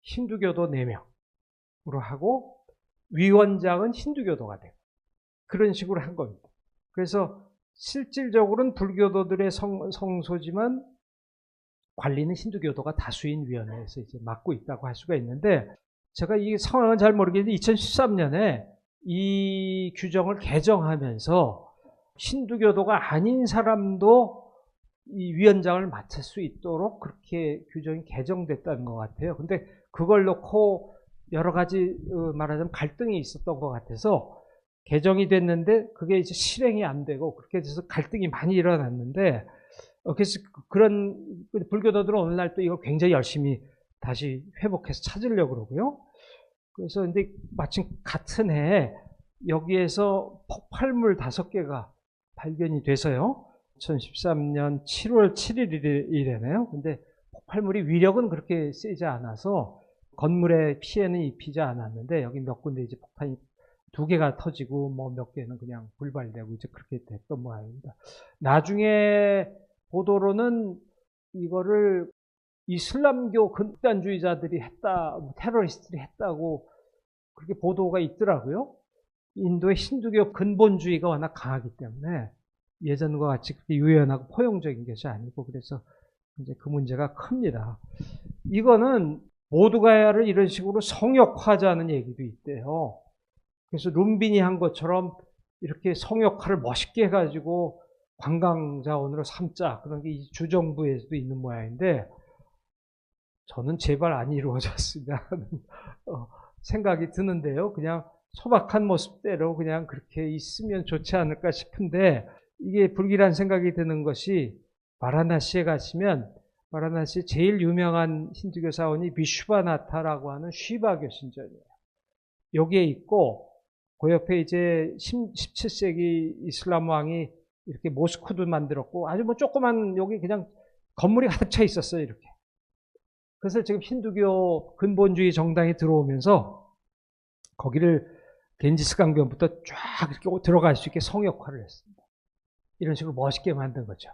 힌두교도 4명으로 하고, 위원장은 힌두교도가 되고, 그런 식으로 한 겁니다. 그래서 실질적으로는 불교도들의 성소지만 관리는 힌두교도가 다수인 위원회에서 이제 맡고 있다고 할 수가 있는데, 제가 이 상황은 잘 모르겠는데 2013년에 이 규정을 개정하면서 힌두교도가 아닌 사람도 이 위원장을 맡을 수 있도록 그렇게 규정이 개정됐다는 것 같아요. 근데 그걸 놓고 여러 가지 말하자면 갈등이 있었던 것 같아서 개정이 됐는데, 그게 이제 실행이 안 되고 그렇게 돼서 갈등이 많이 일어났는데, 그래서 그런 불교도들은 오늘날 또 이걸 굉장히 열심히 다시 회복해서 찾으려고 그러고요. 그래서 근데 마침 같은 해에 여기에서 폭발물 5개가 발견이 돼서요. 2013년 7월 7일이래네요. 근데 폭발물이 위력은 그렇게 세지 않아서 건물에 피해는 입히지 않았는데, 여기 몇 군데 이제 폭탄이 2개가 터지고 몇 개는 그냥 불발되고 이제 그렇게 됐던 모양입니다. 나중에 보도로는 이거를 이슬람교 극단주의자들이 했다, 테러리스트들이 했다고 그렇게 보도가 있더라고요. 인도의 힌두교 근본주의가 워낙 강하기 때문에 예전과 같이 그렇게 유연하고 포용적인 것이 아니고, 그래서 이제 그 문제가 큽니다. 이거는 보드가야를 이런 식으로 성역화하자는 얘기도 있대요. 그래서 룸빈이 한 것처럼 이렇게 성역화를 멋있게 해가지고 관광자원으로 삼자, 그런 게 주정부에서도 있는 모양인데, 저는 제발 안 이루어졌으면 하는 생각이 드는데요. 그냥 소박한 모습대로 그냥 그렇게 있으면 좋지 않을까 싶은데, 이게 불길한 생각이 드는 것이, 바라나시에 가시면 바라나시 제일 유명한 힌두교 사원이 비슈바나타라고 하는 쉬바교 신전이에요. 여기에 있고, 그 옆에 이제 17세기 이슬람 왕이 이렇게 모스크도 만들었고, 아주 조그만, 여기 그냥 건물이 가득 차 있었어요, 이렇게. 그래서 지금 힌두교 근본주의 정당이 들어오면서 거기를 겐지스 강변부터 쫙 이렇게 들어갈 수 있게 성역화를 했습니다. 이런 식으로 멋있게 만든 거죠.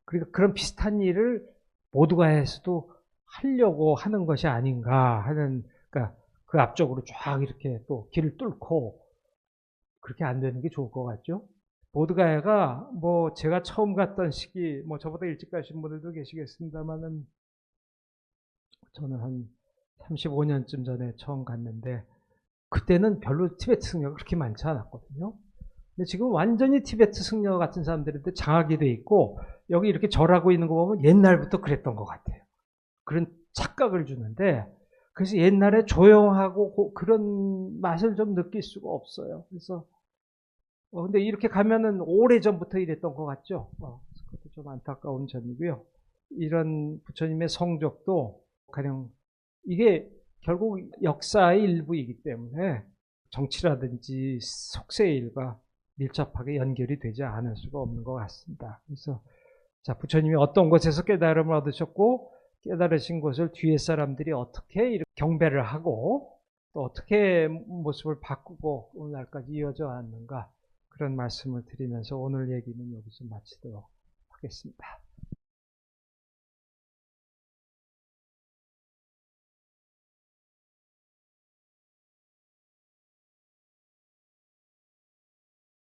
그러니까 그런 비슷한 일을 보드가야에서도 하려고 하는 것이 아닌가 하는, 그러니까 그 앞쪽으로 쫙 이렇게 또 길을 뚫고 그렇게 안 되는 게 좋을 것 같죠. 보드가야가 제가 처음 갔던 시기, 저보다 일찍 가신 분들도 계시겠습니다만은, 저는 한 35년쯤 전에 처음 갔는데, 그때는 별로 티베트 승려가 그렇게 많지 않았거든요. 근데 지금 완전히 티베트 승려 같은 사람들한테 장악이 돼 있고, 여기 이렇게 절하고 있는 거 보면 옛날부터 그랬던 것 같아요. 그런 착각을 주는데, 그래서 옛날에 조용하고 그런 맛을 좀 느낄 수가 없어요. 그래서 근데 이렇게 가면은 오래전부터 이랬던 것 같죠. 그것도 좀 안타까운 점이고요. 이런 부처님의 성적도 가령 이게 결국 역사의 일부이기 때문에 정치라든지 속세의 일과 밀접하게 연결이 되지 않을 수가 없는 것 같습니다. 그래서 자, 부처님이 어떤 곳에서 깨달음을 얻으셨고 깨달으신 것을 뒤에 사람들이 어떻게 이렇게 경배를 하고 또 어떻게 모습을 바꾸고 오늘날까지 이어져 왔는가, 그런 말씀을 드리면서 오늘 얘기는 여기서 마치도록 하겠습니다.